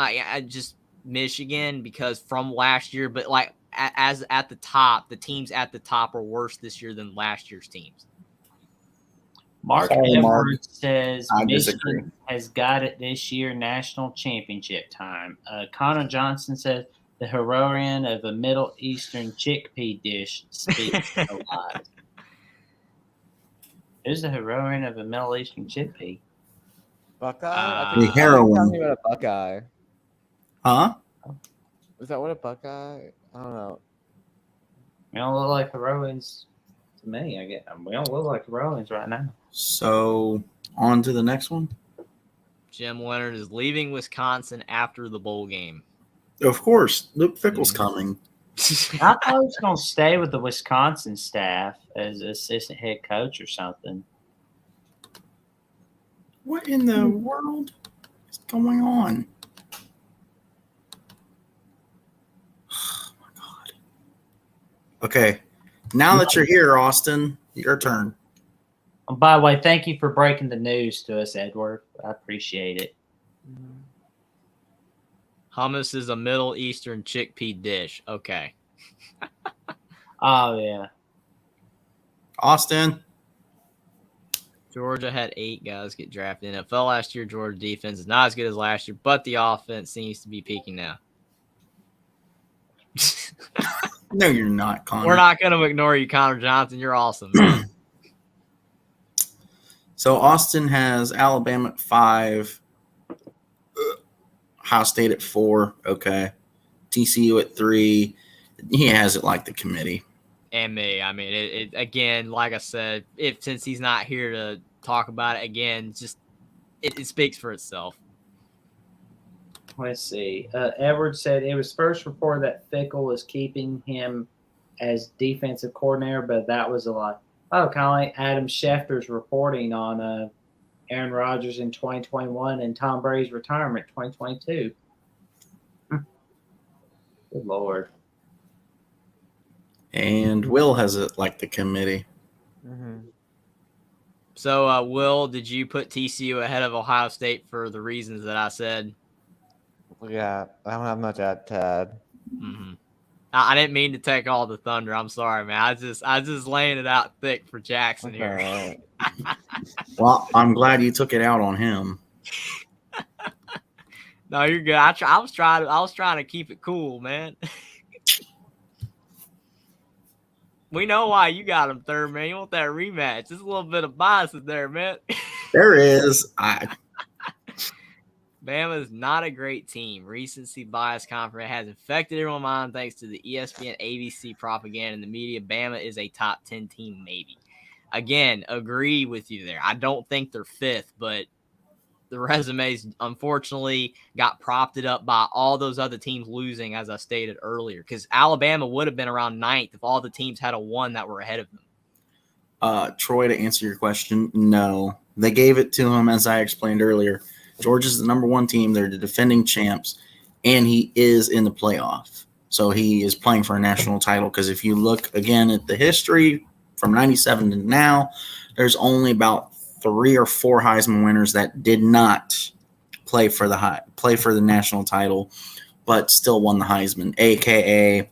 just Michigan, because from last year, but like as at the top, the teams at the top are worse this year than last year's teams. Mark Sorry, Edwards Mark. says I Michigan disagree. has got it this year, national championship time. Connor Johnson says the heroine of a Middle Eastern chickpea dish speaks no lies. Who's the heroine of a Middle Eastern chickpea? Buckeye? The heroine. Talking about a Buckeye. Huh? Is that what a Buckeye? I don't know. We don't look like heroines to me. I guess we don't look like heroines right now. So on to the next one. Jim Leonard is leaving Wisconsin after the bowl game. Of course, Luke Fickle's coming. I thought he was going to stay with the Wisconsin staff as assistant head coach or something. What in the world is going on? Oh my God. Okay. Now that you're here, Austin, your turn. By the way, thank you for breaking the news to us, Edward. I appreciate it. Hummus is a Middle Eastern chickpea dish. Okay. Oh, yeah. Austin. Georgia had 8 guys get drafted in NFL last year. Georgia defense is not as good as last year, but the offense seems to be peaking now. No, you're not, Connor. We're not going to ignore you, Connor Johnson. You're awesome, man. So Austin has Alabama at 5, Ohio State at 4. Okay. TCU at 3. He has it like the committee. And me. I mean, it again, like I said, since he's not here to talk about it again, just it speaks for itself. Let's see. Edward said it was first reported that Fickle was keeping him as defensive coordinator, but that was a lie. Oh, kind of like Adam Schefter's reporting on Aaron Rodgers in 2021 and Tom Brady's retirement 2022. Good Lord. And Will has it like the committee. Mm-hmm. So, Will, did you put TCU ahead of Ohio State for the reasons that I said? Yeah, I don't have much at Tad. Mm-hmm. I didn't mean to take all the thunder. I'm sorry, man. I just laying it out thick for Jackson here. Right. Well, I'm glad you took it out on him. No, you're good. I was trying to keep it cool, man. We know why you got him third, man. You want that rematch. There's a little bit of bias in there, man. There is. Bama is not a great team. Recency bias confidence has infected everyone's mind thanks to the ESPN, ABC propaganda and the media. Bama is a top 10 team, maybe. Again, agree with you there. I don't think they're 5th, but the resumes, unfortunately, got propped up by all those other teams losing, as I stated earlier, because Alabama would have been around 9th if all the teams had a 1 that were ahead of them. Troy, to answer your question, no. They gave it to him, as I explained earlier. Georgia's the number one team. They're the defending champs, and he is in the playoff. So he is playing for a national title because if you look again at the history from 97 to now, there's only about 3 or 4 Heisman winners that did not play for the national title, but still won the Heisman, a.k.a.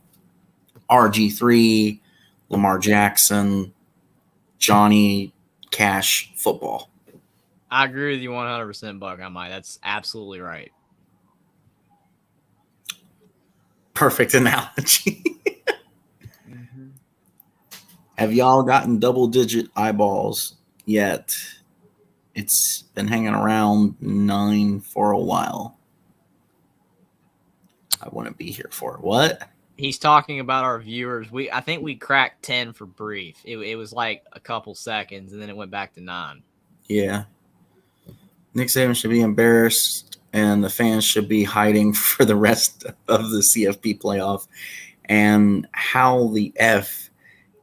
RG3, Lamar Jackson, Johnny Cash football. I agree with you 100%, Buck. That's absolutely right. Perfect analogy. Have y'all gotten double-digit eyeballs yet? It's been hanging around 9 for a while. I wouldn't be here for it. What? He's talking about our viewers. I think we cracked 10 for brief. It was like a couple seconds, and then it went back to 9. Yeah. Nick Saban should be embarrassed, and the fans should be hiding for the rest of the CFP playoff. And how the F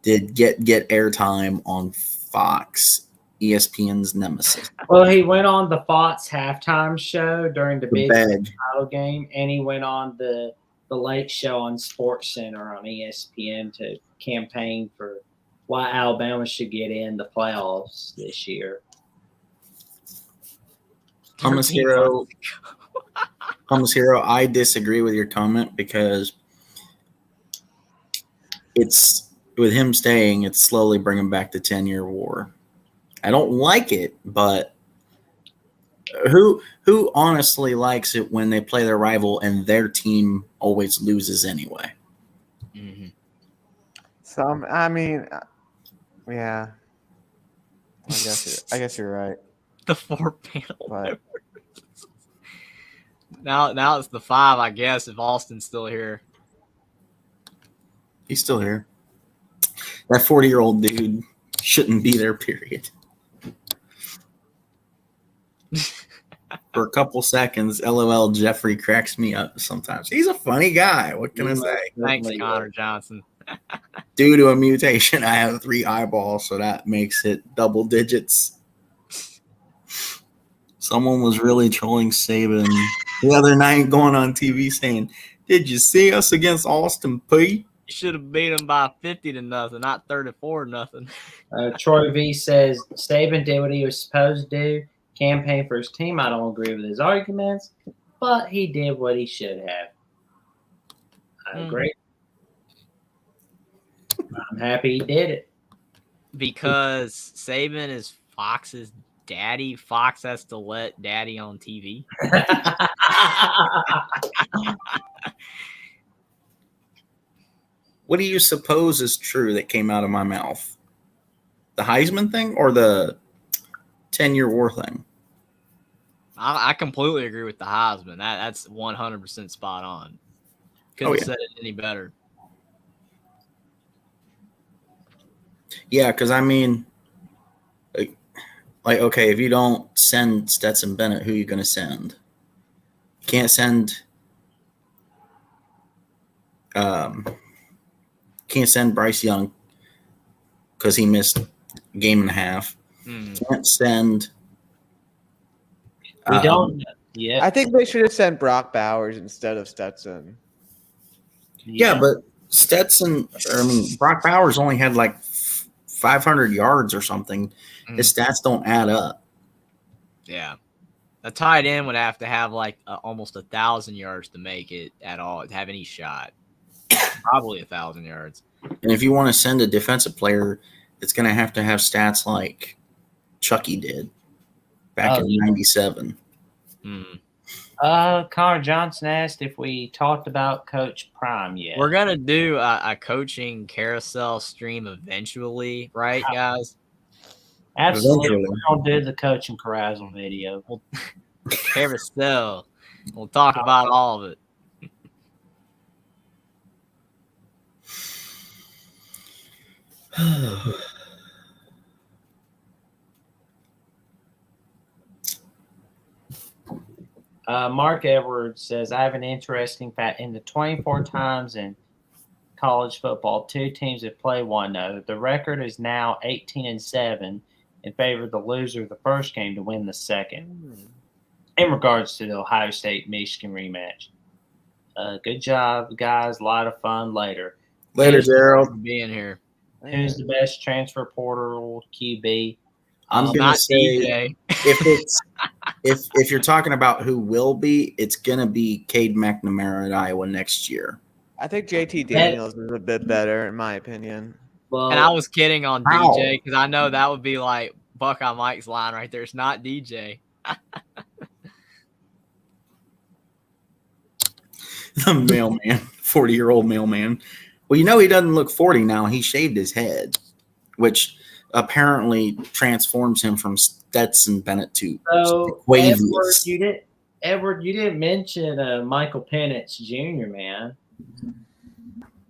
did get airtime on Fox, ESPN's nemesis. Well, he went on the Fox halftime show during the big Bag. title game, and he went on the Late Show on Sports Center on ESPN to campaign for why Alabama should get in the playoffs this year. Hummus Hero, I disagree with your comment because it's with him staying, it's slowly bringing back the 10-year war. I don't like it, but who honestly likes it when they play their rival and their team always loses anyway? Mm-hmm. Yeah. I guess you're right. The 4 panel. But now it's the 5, I guess, if Austin's still here. He's still here. That 40-year-old dude shouldn't be there, period. For a couple seconds, LOL, Jeffrey cracks me up sometimes. He's a funny guy. What can I say? Thanks, Connor Johnson. Due to a mutation, I have 3 eyeballs, so that makes it double digits. Someone was really trolling Saban the other night going on TV saying, "Did you see us against Austin Peay? You should have beat him by 50-0, not 34-0. Troy V says Saban did what he was supposed to do, campaign for his team. I don't agree with his arguments, but he did what he should have. I agree. I'm happy he did it. Because Saban is Fox's daddy. Fox has to let daddy on TV. What do you suppose is true that came out of my mouth? The Heisman thing or the 10-year war thing? I completely agree with the Heisman. That's 100% spot on. Couldn't have said it any better. Yeah, because I mean, like, okay, if you don't send Stetson Bennett, who are you going to send? You can't send Bryce Young because he missed a game and a half. Can't send. We don't. Yeah, I think they should have sent Brock Bowers instead of Stetson. Yeah, but Brock Bowers only had like 500 yards or something. His stats don't add up. Yeah. A tight end would have to have like almost 1,000 yards to make it at all, to have any shot. Probably 1,000 yards. And if you want to send a defensive player, it's going to have stats like Chucky did back in 97. Connor Johnson asked if we talked about Coach Prime yet. We're going to do a coaching carousel stream eventually, right, guys? Absolutely. We're going to do the coaching carousel video. Carousel. We'll talk about all of it. Mark Edwards says, I have an interesting fact. In the 24 times in college football, 2 teams have played one another. The record is now 18-7 in favor of the loser of the first game to win the second. In regards to the Ohio State Michigan rematch, good job, guys. A lot of fun later. Later, Who's- Gerald. Being here. Who's the best transfer portal QB? I'm gonna Not say DJ. if you're talking about who will be, it's gonna be Cade McNamara at Iowa next year. I think JT Daniels is a bit better, in my opinion. Well, And I was kidding on How? DJ because I know that would be like Buckeye Mike's line right there. It's not DJ. The mailman, 40-year-old mailman. Well, you know he doesn't look 40 now. He shaved his head, which apparently transforms him from Stetson Bennett to so Quavius. Edward, you didn't mention Michael Penix Jr., man.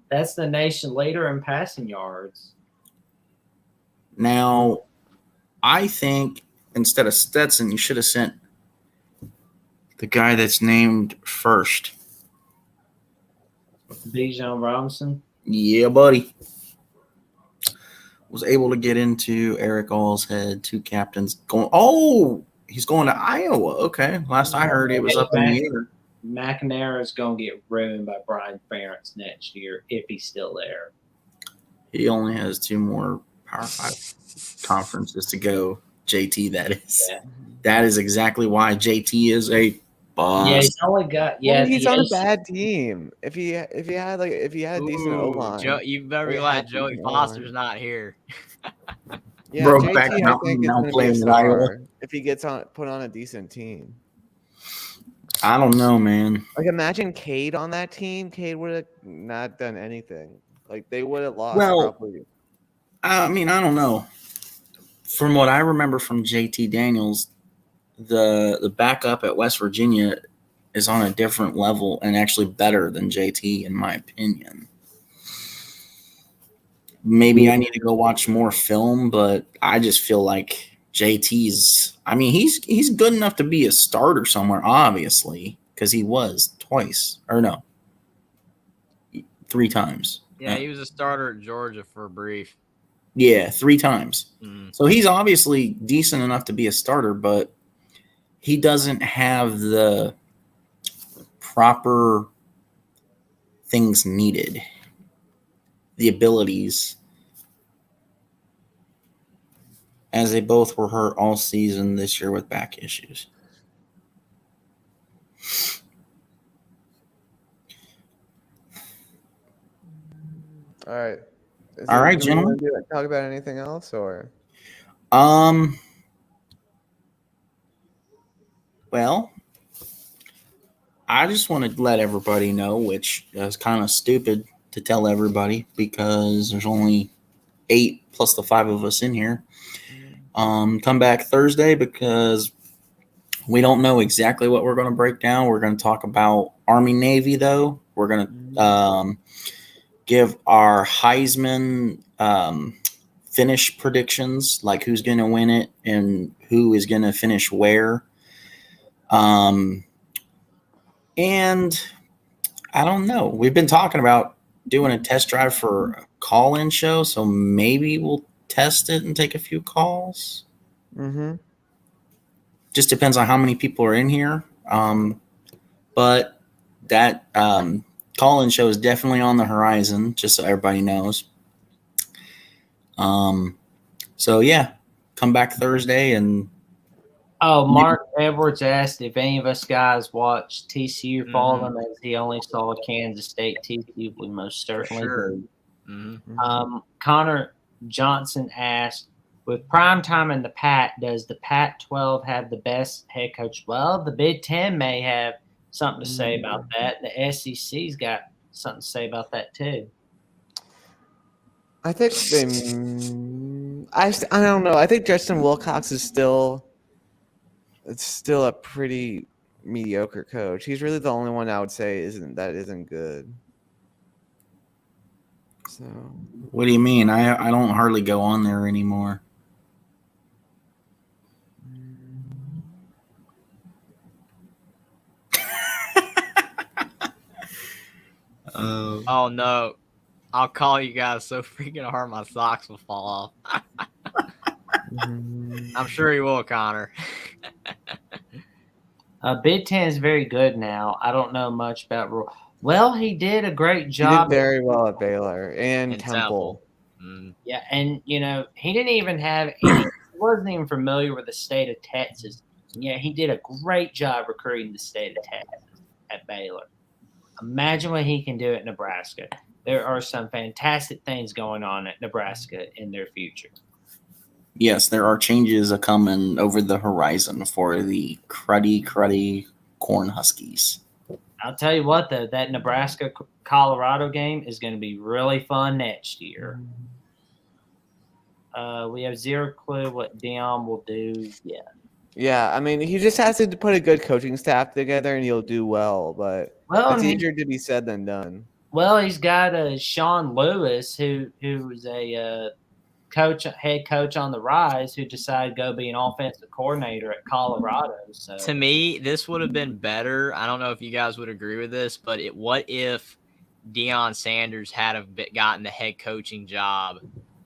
That's the nation leader in passing yards. Now, I think instead of Stetson, you should have sent the guy that's named first. Bijan Robinson. Yeah, buddy. Was able to get into Eric All's head. 2 captains going. Oh, he's going to Iowa. Okay. Last I heard, it was up in the air. McNamara is going to get ruined by Brian Ferentz next year if he's still there. He only has 2 more Power 5 conferences to go. JT, that is. Yeah. That is exactly why JT is a boss. Yeah, he's only got He's on a the bad team. If he had a decent O line, You better be glad Joey Foster's not here. yeah, Brokeback JT I Mountain think is now going to be a playing at Iowa. star if he gets put on a decent team. I don't know, man. Like, imagine Cade on that team. Cade would have not done anything. Like, they would have lost Well, probably. I mean, I don't know. From what I remember from JT Daniels, the backup at West Virginia is on a different level and actually better than JT, in my opinion. Maybe I need to go watch more film, but I just feel like JT's. I mean, he's good enough to be a starter somewhere, obviously, because he was twice or no, 3 times. Yeah, he was a starter at Georgia for a brief. Yeah, 3 times. Mm. So he's obviously decent enough to be a starter, but he doesn't have the proper things needed, the abilities, as they both were hurt all season this year with back issues. All right. All right, gentlemen. Talk about anything else, or? Well, I just want to let everybody know, which is kind of stupid to tell everybody because there's only 8 plus the 5 of us in here. Come back Thursday because we don't know exactly what we're going to break down. We're going to talk about Army Navy, though. We're going to give our Heisman finish predictions, like who's going to win it and who is going to finish where. And I don't know. We've been talking about doing a test drive for a call-in show, so maybe we'll test it and take a few calls. Mm-hmm. Just depends on how many people are in here. But that call-in show is definitely on the horizon, just so everybody knows. So, yeah, come back Thursday and Oh, Mark Edwards asked if any of us guys watched TCU Fallen, as he only saw Kansas State TCU. We most certainly do. Mm-hmm. Connor Johnson asked, with prime time in the Pac, does the Pac-12 have the best head coach? Well, the Big Ten may have something to say about that. The SEC's got something to say about that too. I think they. I don't know. I think Justin Wilcox is still. It's still a pretty mediocre coach. He's really the only one I would say isn't good. So. What do you mean? I don't hardly go on there anymore. Oh no, I'll call you guys so freaking hard my socks will fall off. I'm sure he will, Connor. Big Ten is very good now. I don't know much about. Well, he did a great He job. did very well at Baylor and Temple. Yeah, and he didn't even have any. He wasn't even familiar with the state of Texas. Yeah, he did a great job recruiting the state of Texas at Baylor. Imagine what he can do at Nebraska. There are some fantastic things going on at Nebraska in their future. Yes, there are changes a coming over the horizon for the cruddy Corn Huskies. I'll tell you what, though, that Nebraska-Colorado game is going to be really fun next year. We have zero clue what Dion will do yet. Yeah, I mean, he just has to put a good coaching staff together, and he'll do well. But it's easier to be said than done. Well, he's got Sean Lewis, who's a head coach on the rise, who decided to go be an offensive coordinator at Colorado. So to me, this would have been better. I don't know if you guys would agree with this, but what if Deion Sanders had gotten the head coaching job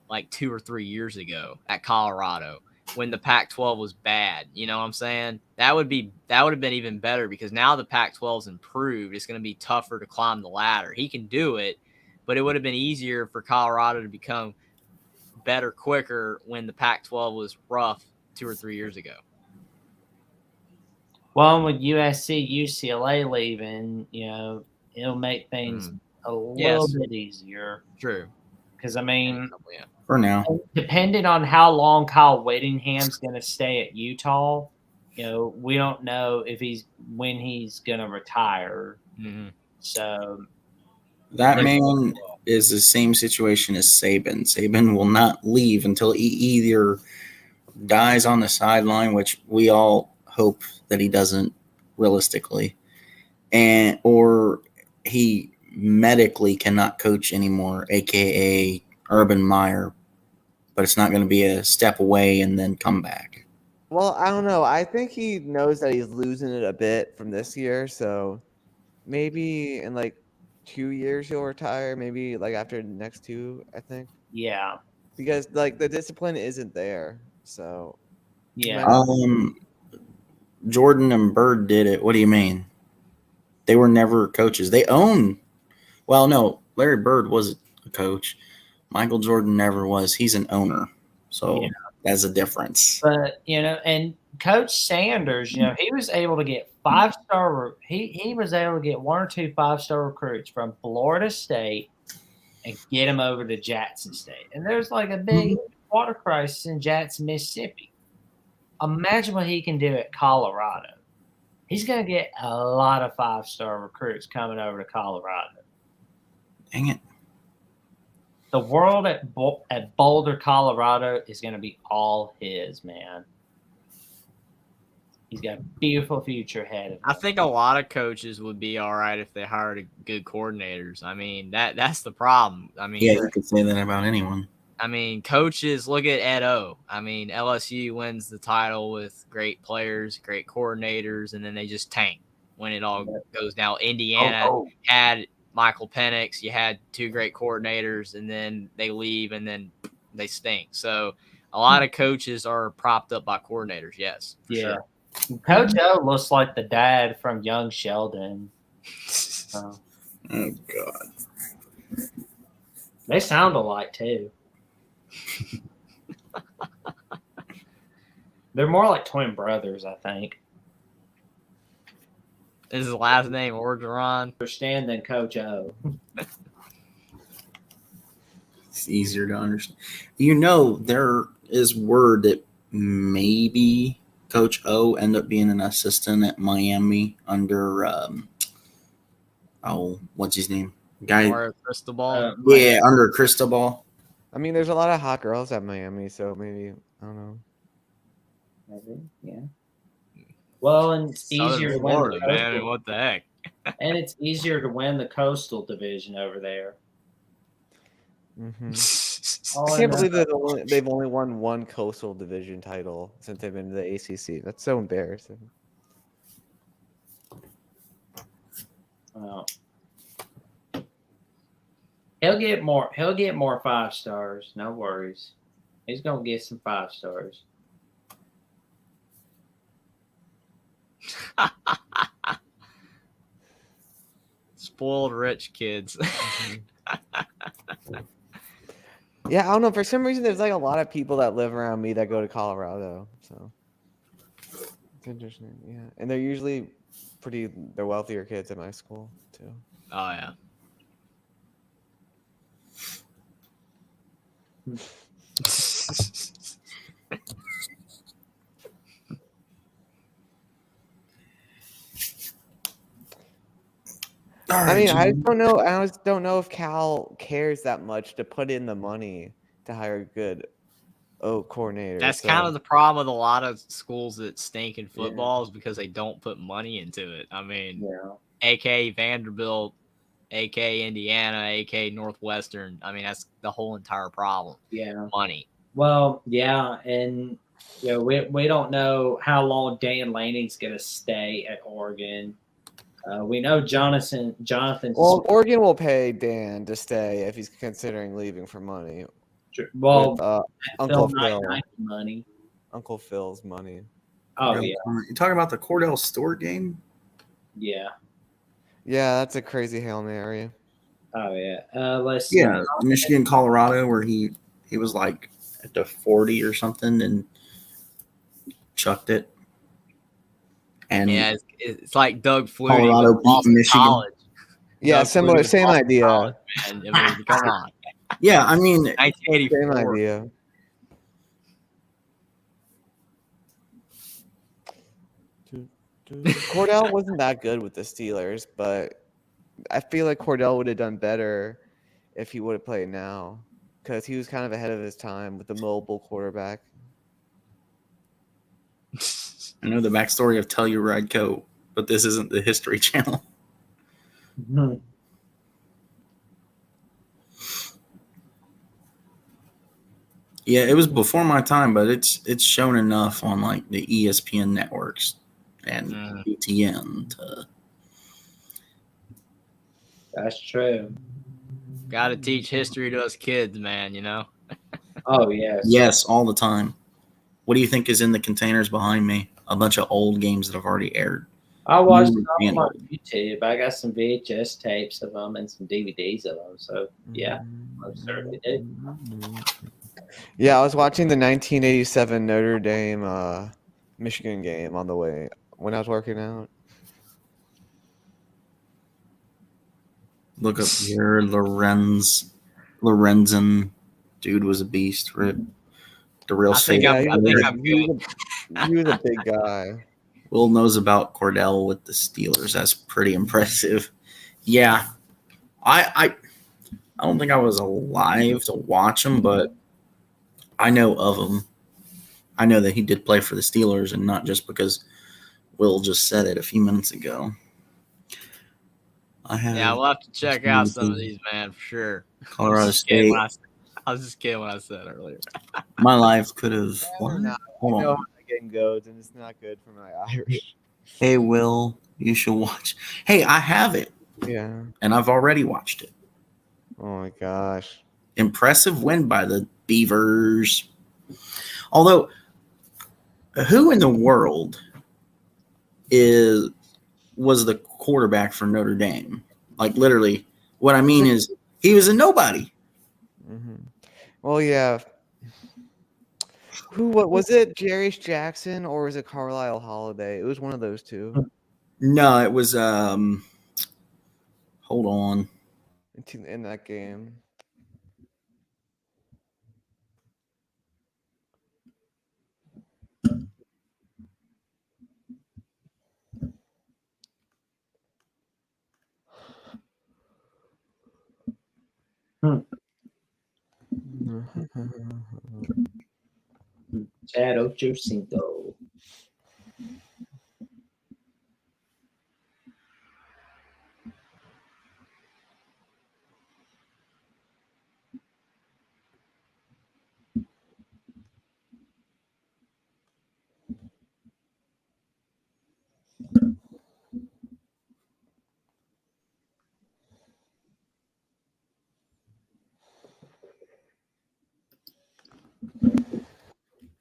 like 2 or 3 years ago at Colorado when the Pac-12 was bad? You know what I'm saying? That would have been even better, because now the Pac-12's improved. It's going to be tougher to climb the ladder. He can do it, but it would have been easier for Colorado to become better quicker when the Pac-12 was rough 2 or 3 years ago. Well, with USC, UCLA leaving, it'll make things a little bit easier. True. Because, I mean, for now, depending on how long Kyle Whittingham's going to stay at Utah, we don't know when he's going to retire. Mm-hmm. So that man is the same situation as Saban. Saban will not leave until he either dies on the sideline, which we all hope that he doesn't realistically, or he medically cannot coach anymore, aka Urban Meyer, but it's not going to be a step away and then come back. Well, I don't know. I think he knows that he's losing it a bit from this year, so maybe in like 2 years he'll retire. Maybe like after the next 2, I think. Yeah, because like the discipline isn't there. So yeah. Jordan and Bird did it. What do you mean? They were never coaches. They own. Well, no, Larry Bird was a coach. Michael Jordan never was. He's an owner. So that's a difference. But, and Coach Sanders, he was able to get 5-star. He was able to get 1 or 2 5-star recruits from Florida State and get them over to Jackson State. And there's like a big water crisis in Jackson, Mississippi. Imagine what he can do at Colorado. He's going to get a lot of 5-star recruits coming over to Colorado. Dang it. The world at Boulder, Colorado is going to be all his, man. He's got a beautiful future ahead of him. I think a lot of coaches would be all right if they hired good coordinators. I mean, that's the problem. I mean, you could say that about anyone. I mean, coaches, look at Ed O. I mean, LSU wins the title with great players, great coordinators, and then they just tank when it all goes down. Indiana had Michael Penix. You had 2 great coordinators, and then they leave, and then they stink. So a lot of coaches are propped up by coordinators, yes. Sure. Coach O looks like the dad from Young Sheldon. Oh, God. They sound alike, too. They're more like twin brothers, I think. Is his last name Orgeron? Understand than Coach O. It's easier to understand. There is word that maybe Coach O ended up being an assistant at Miami under what's his name? Mario Cristobal. Under Cristobal. I mean, there's a lot of hot girls at Miami, so maybe I don't know. Maybe, yeah. Well, and it's easier to win Florida, man. What the heck? And it's easier to win the Coastal Division over there. Mm-hmm. I can't believe they've only won 1 Coastal Division title since they've been to the ACC. That's so embarrassing. Well, He'll get more. He'll get more 5 stars. No worries. He's gonna get some 5 stars. Spoiled rich kids. Yeah, I don't know. For some reason, there's like a lot of people that live around me that go to Colorado. So it's interesting. Yeah, and they're usually they're wealthier kids at my school too. Oh yeah. All I mean, right, I just don't know. I just don't know if Cal cares that much to put in the money to hire a good coordinator. That's so. kind of the problem with a lot of schools that stink in football is because they don't put money into it. I mean, AK Vanderbilt, AK Indiana, AK Northwestern. I mean, that's the whole entire problem. Yeah. Money. Well, yeah, and we don't know how long Dan Lanning's gonna stay at Oregon. We know Jonathan. Well, Oregon will pay Dan to stay if he's considering leaving for money. Well, with, Uncle Phil. Money. Uncle Phil's money. Oh yeah. You talking about the Cordell Stewart game? Yeah. Yeah, that's a crazy Hail Mary. Oh yeah. Let's see. Yeah, Michigan, Colorado, where he was like at the 40 or something and chucked it. And yeah, it's like Doug Flutie Colorado with Boston Michigan. College. Yeah, Doug similar, Flutie with same Boston idea. College, man. I mean, come on. Yeah, I mean, 1984. Same idea. Cordell wasn't that good with the Steelers, but I feel like Cordell would have done better if he would have played now because he was kind of ahead of his time with the mobile quarterback. I know the backstory of Telluride Co., but this isn't the History Channel. Mm-hmm. Yeah, it was before my time, but it's shown enough on like the ESPN networks and UTN to. That's true. Got to teach history to us kids, man. You know. Oh yes. Yes, all the time. What do you think is in the containers behind me? A bunch of old games that have already aired. I watched New them and on old. YouTube. I got some VHS tapes of them and some DVDs of them. So yeah, most certainly did. Yeah, I was watching the 1987 Notre Dame Michigan game on the way when I was working out. Look up here, Lorenzen. Dude was a beast, Rip. The real I think I'm he was a big guy. Will knows about Cordell with the Steelers. That's pretty impressive. Yeah. I don't think I was alive to watch him, but I know of him. I know that he did play for the Steelers, and not just because Will just said it a few minutes ago. Yeah, we'll have to check out some of these, man, for sure. Colorado State. I was just kidding when I said earlier. My life could have. Hold Hold I know on. how the game goes, and it's not good for my Irish. Hey, Will, you should watch. Hey, I have it. Yeah. And I've already watched it. Oh my gosh. Impressive win by the Beavers. Although, who in the world was the quarterback for Notre Dame? Like, literally, what I mean is he was a nobody. Mm-hmm. Well, yeah. What was it? Jarius Jackson or was it Carlisle Holiday? It was one of those two. No, it was hold on. In that game. Chad Ochocinco.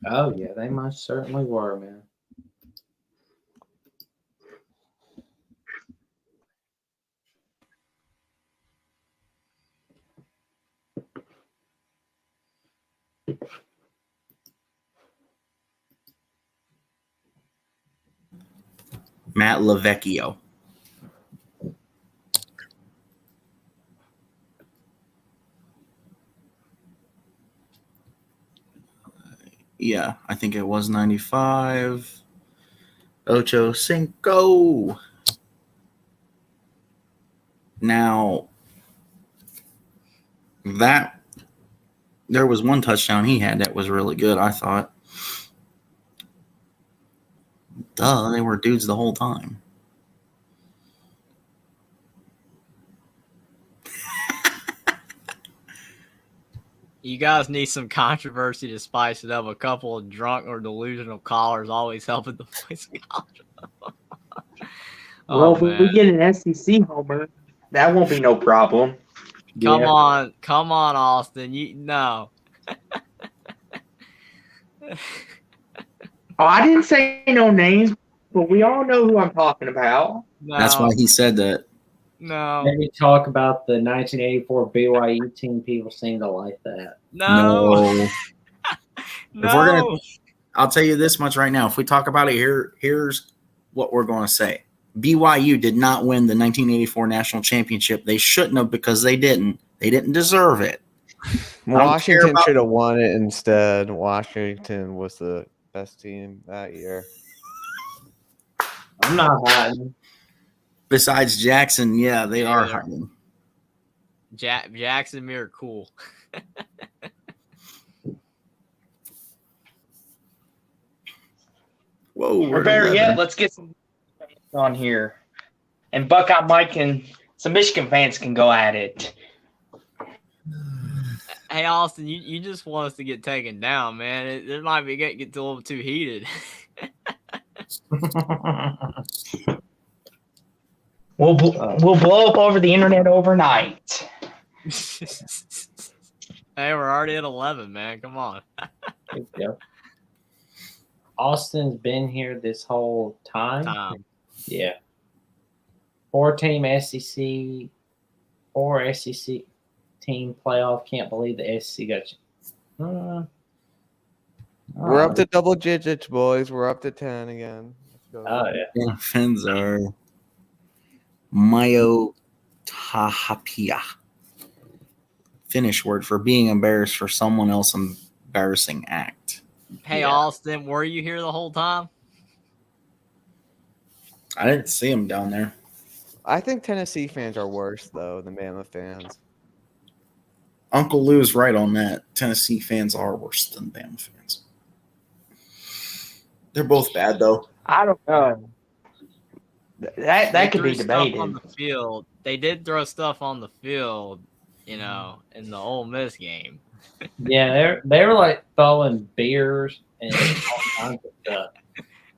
Oh yeah, they most certainly were, man. Matt Lavecchio. Yeah, I think it was 95. Ocho Cinco. Now, that there was one touchdown he had that was really good, I thought. Duh, they were dudes the whole time. You guys need some controversy to spice it up. A couple of drunk or delusional callers always helping the voice of college. Well, Oh, if we man. get an SEC homer, that won't be no problem. Come on, Austin. No. Oh, I didn't say no names, but we all know who I'm talking about. No. That's why he said that. No. Maybe talk about the 1984 BYU team. People seem to like that. No. If we're gonna, I'll tell you this much right now. If we talk about it here's what we're going to say. BYU did not win the 1984 national championship. They shouldn't have because they didn't. They didn't deserve it. Washington should have won it instead. Washington was the best team that year. I'm not hiding. Besides Jackson, yeah, they are hiding. Jackson Muir, cool. Whoa. Or better yet, let's get some on here. And Buckeye Mike and some Michigan fans can go at it. Hey, Austin, you just want us to get taken down, man. It might be get a little too heated. We'll blow up over the internet overnight. Hey, we're already at 11, man. Come on. Yeah. Austin's been here this whole time. Yeah. 4-team SEC, 4 SEC team playoff. Can't believe the SEC got you. We're up to double digits, boys. We're up to 10 again. Let's go. Oh, yeah. Fins are Mayo Tahapia. Finnish word for being embarrassed for someone else's embarrassing act. Hey, yeah. Austin, were you here the whole time? I didn't see him down there. I think Tennessee fans are worse, though, than Bama fans. Uncle Lou's right on that. Tennessee fans are worse than Bama fans. They're both bad, though. I don't know. That could be debated. On the field. They did throw stuff on the field, in the Ole Miss game. Yeah, they were like throwing beers and all kinds of stuff.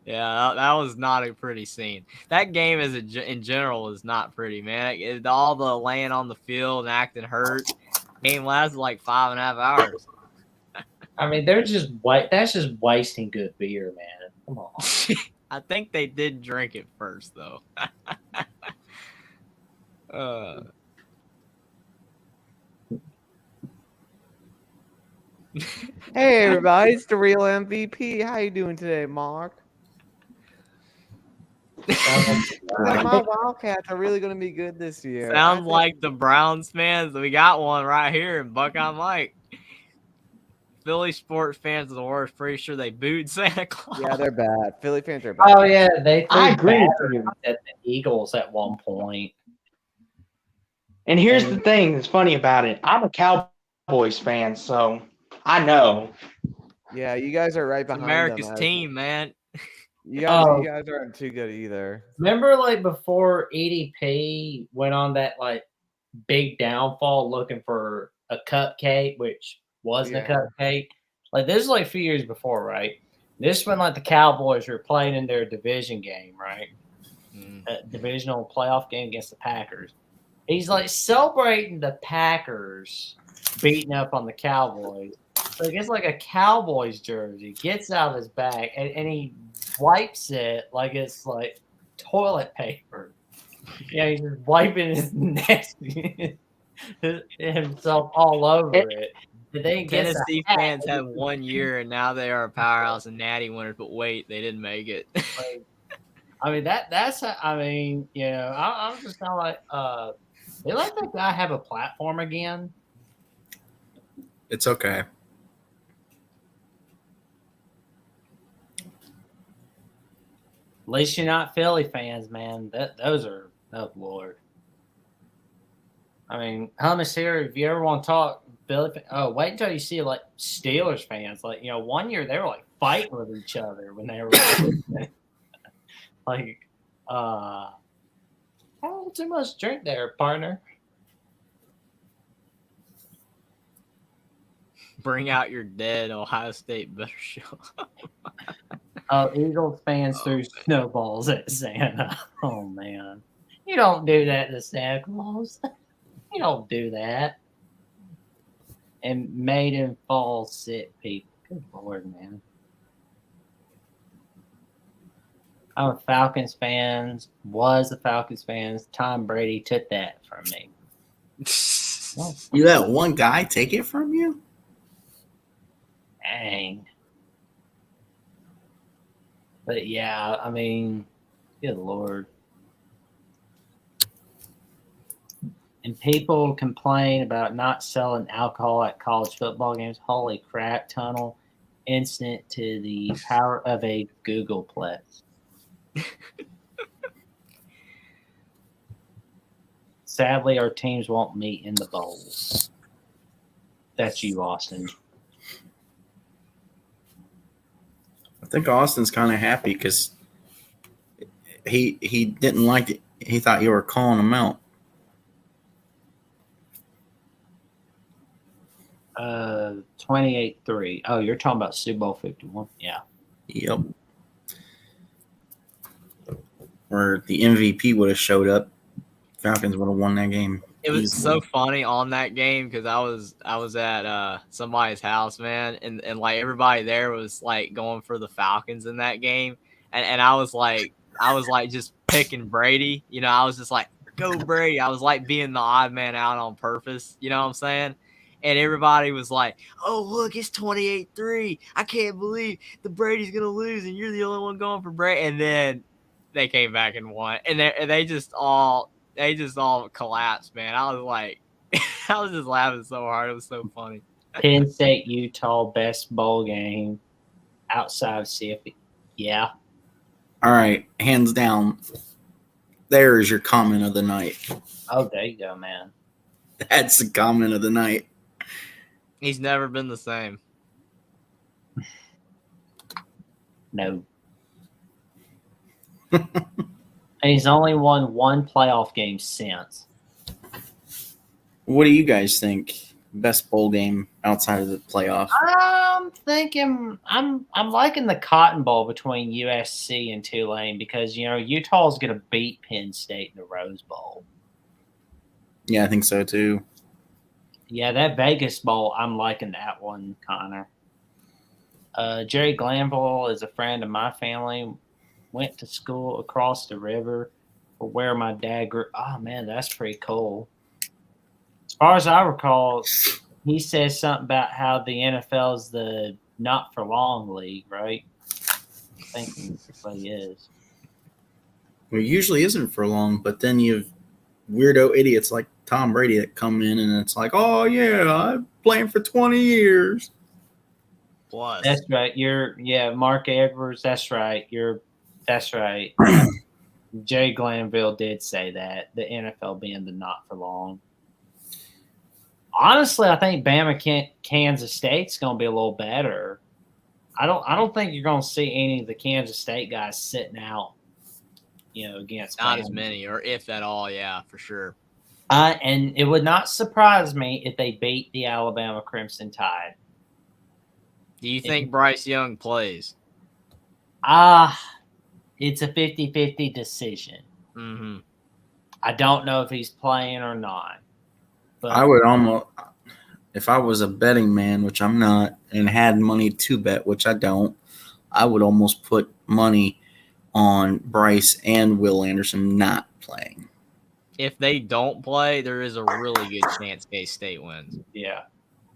Yeah, that was not a pretty scene. That game in general is not pretty, man. All the laying on the field and acting hurt. Game lasted like 5.5 hours. I mean, that's just wasting good beer, man. Come on. I think they did drink it first, though. Hey, everybody. It's the real MVP. How you doing today, Mark? My Wildcats are really going to be good this year. Sounds like the Browns fans. We got one right here in Buckeye Mike. Philly sports fans are the worst. Pretty sure they booed Santa Claus. Yeah, they're bad. Philly fans are bad. Oh, yeah. I agree with you. At the Eagles at one point. And here's the thing that's funny about it. I'm a Cowboys fan, so I know. Yeah, you guys are right behind America's them, team, man. You guys aren't too good either. Remember, like, before EDP went on that, like, big downfall looking for a cupcake, which wasn't a cupcake? Like, this is like a few years before, right? This when, like, the Cowboys were playing in their division game, right? Divisional playoff game against the Packers. He's, like, celebrating the Packers beating up on the Cowboys. Like it's like a Cowboys jersey. Gets out of his bag and he wipes it like it's like toilet paper. Yeah, he's just wiping his nasty himself all over it. And then he gets a Tennessee hat. fans had 1 year, and now they are a powerhouse and natty winners. But wait, they didn't make it. Like, I mean that's I mean, you know, I'm just kind of like they let that guy have a platform again. It's okay. At least you're not Philly fans, man. Those are oh Lord. I mean, hummus here. If you ever want to talk Philly, wait until you see like Steelers fans. Like you know, 1 year they were like fighting with each other when they were like, oh, too much drink there, partner. Bring out your dead. Ohio State better show up. Oh, Eagles fans threw snowballs at Santa. Oh man, you don't do that to Santa Claus. You don't do that. And made him fall sick, people. Good Lord, man. I'm a Falcons fan. Was a Falcons fan. Tom Brady took that from me. You let one guy take it from you? Dang. But yeah, I mean, good Lord. And people complain about not selling alcohol at college football games. Holy crap, Tunnel. Instant to the power of a Google Plex. Sadly, our teams won't meet in the bowls. That's you, Austin. I think Austin's kind of happy because he didn't like it. He thought you were calling him out. 28-3. Oh, you're talking about Super Bowl 51? Yeah. Yep. Or the MVP would have showed up. Falcons would have won that game. It was easily. so funny on that game because I was at somebody's house, man, and like everybody there was like going for the Falcons in that game, and I was like just picking Brady, you know, I was just like go Brady. I was like being the odd man out on purpose, you know what I'm saying? And everybody was like, "Oh look, it's 28-3. I can't believe the Brady's gonna lose, and you're the only one going for Brady." And then they came back and won, and they just all collapsed, man. I was like, I was just laughing so hard. It was so funny. Penn State, Utah, best bowl game outside of CFP. Yeah. All right, hands down. There is your comment of the night. Oh, there you go, man. That's the comment of the night. He's never been the same. No. And he's only won one playoff game since. What do you guys think? Best bowl game outside of the playoff? I'm thinking I'm liking the Cotton Bowl between USC and Tulane because you know Utah's going to beat Penn State in the Rose Bowl. Yeah, I think so too. Yeah, that Vegas Bowl, I'm liking that one, Connor. Jerry Glanville is a friend of my family. Went to school across the river for where my dad grew. Oh, man, that's pretty cool. As far as I recall, he says something about how the NFL is the not-for-long league, right? I think that's what he is. Well, it usually isn't for long, but then you have weirdo idiots like Tom Brady that come in and it's like, oh, yeah, I'm playing for 20 years. Plus, That's right. Mark Edwards, that's right. That's right. Jay Glanville did say that, the NFL being the not for long. Honestly, I think Bama Kansas State's going to be a little better. I don't think you're going to see any of the Kansas State guys sitting out, you know, against not Bama. as many, or if at all. Yeah, for sure. And it would not surprise me if they beat the Alabama Crimson Tide. Do you think Bryce Young plays? It's a 50-50 decision. Mm-hmm. I don't know if he's playing or not. But I would almost, if I was a betting man, which I'm not, and had money to bet, which I don't, I would almost put money on Bryce and Will Anderson not playing. If they don't play, there is a really good chance K-State wins. Yeah.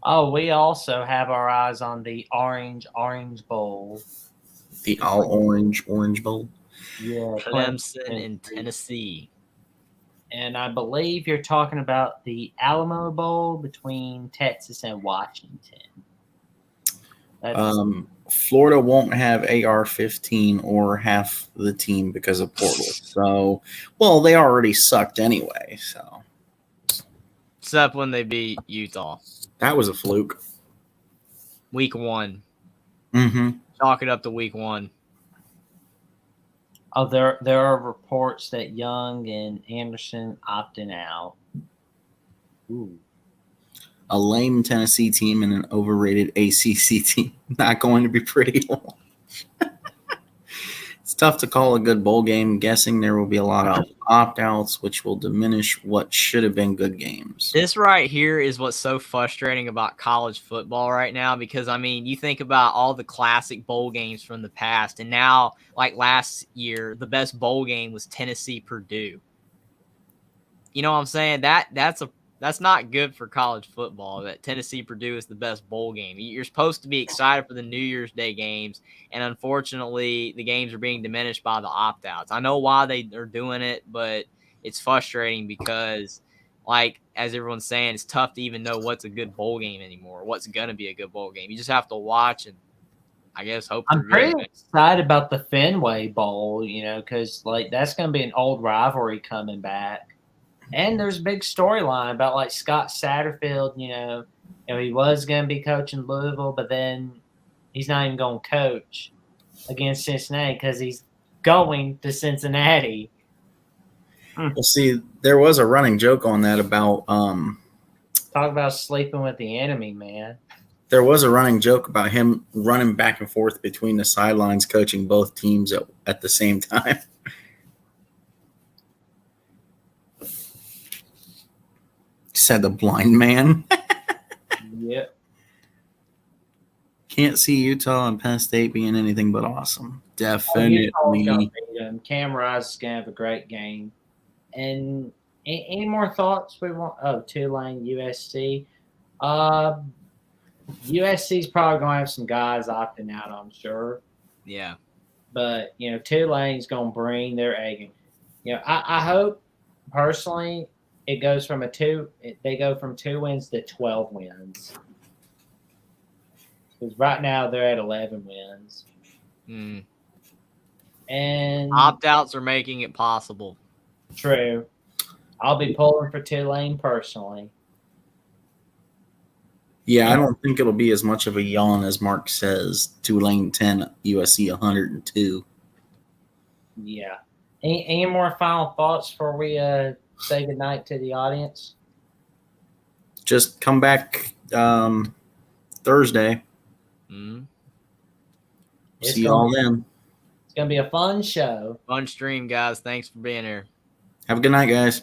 Oh, we also have our eyes on the Orange Bowl. The all Orange Bowl. Yeah, Clemson and Tennessee. And I believe you're talking about the Alamo Bowl between Texas and Washington. Florida won't have AR-15 or half the team because of portal. So, well, they already sucked anyway. So, except when they beat Utah. That was a fluke. Week 1. Mm-hmm. Chalk it up to week 1. Oh, there are reports that Young and Anderson opting out. Ooh. A lame Tennessee team and an overrated ACC team. Not going to be pretty long. It's tough to call a good bowl game. Guessing there will be a lot of opt-outs, which will diminish what should have been good games. This right here is what's so frustrating about college football right now, because, I mean, you think about all the classic bowl games from the past, and now, like last year, the best bowl game was Tennessee-Purdue. You know what I'm saying? That's not good for college football, that Tennessee-Purdue is the best bowl game. You're supposed to be excited for the New Year's Day games, and unfortunately, the games are being diminished by the opt-outs. I know why they are doing it, but it's frustrating because, like, as everyone's saying, it's tough to even know what's a good bowl game anymore, what's going to be a good bowl game. You just have to watch and, I guess, hope I'm they're pretty good. excited about the Fenway Bowl, because, like, that's going to be an old rivalry coming back. And there's a big storyline about, like, Scott Satterfield, he was going to be coaching Louisville, but then he's not even going to coach against Cincinnati because he's going to Cincinnati. Well, see, there was a running joke on that about Talk about sleeping with the enemy, man. There was a running joke about him running back and forth between the sidelines coaching both teams at the same time. Said the blind man. Yep. Can't see Utah and Penn State being anything but awesome. Definitely. Cam Rice is going to have a great game. And any more thoughts we want? Oh, Tulane, USC. USC's probably going to have some guys opting out, I'm sure. Yeah. But, Tulane's going to bring their A game. I hope, personally, it goes from they go from 2 wins to 12 wins. Because right now they're at 11 wins. And opt-outs are making it possible. True. I'll be pulling for Tulane personally. Yeah, I don't think it'll be as much of a yawn as Mark says. Tulane 10, USC 102. Yeah. Any more final thoughts before we say goodnight to the audience? Just come back Thursday. See y'all then. It's going to be a fun show. Fun stream, guys. Thanks for being here. Have a good night, guys.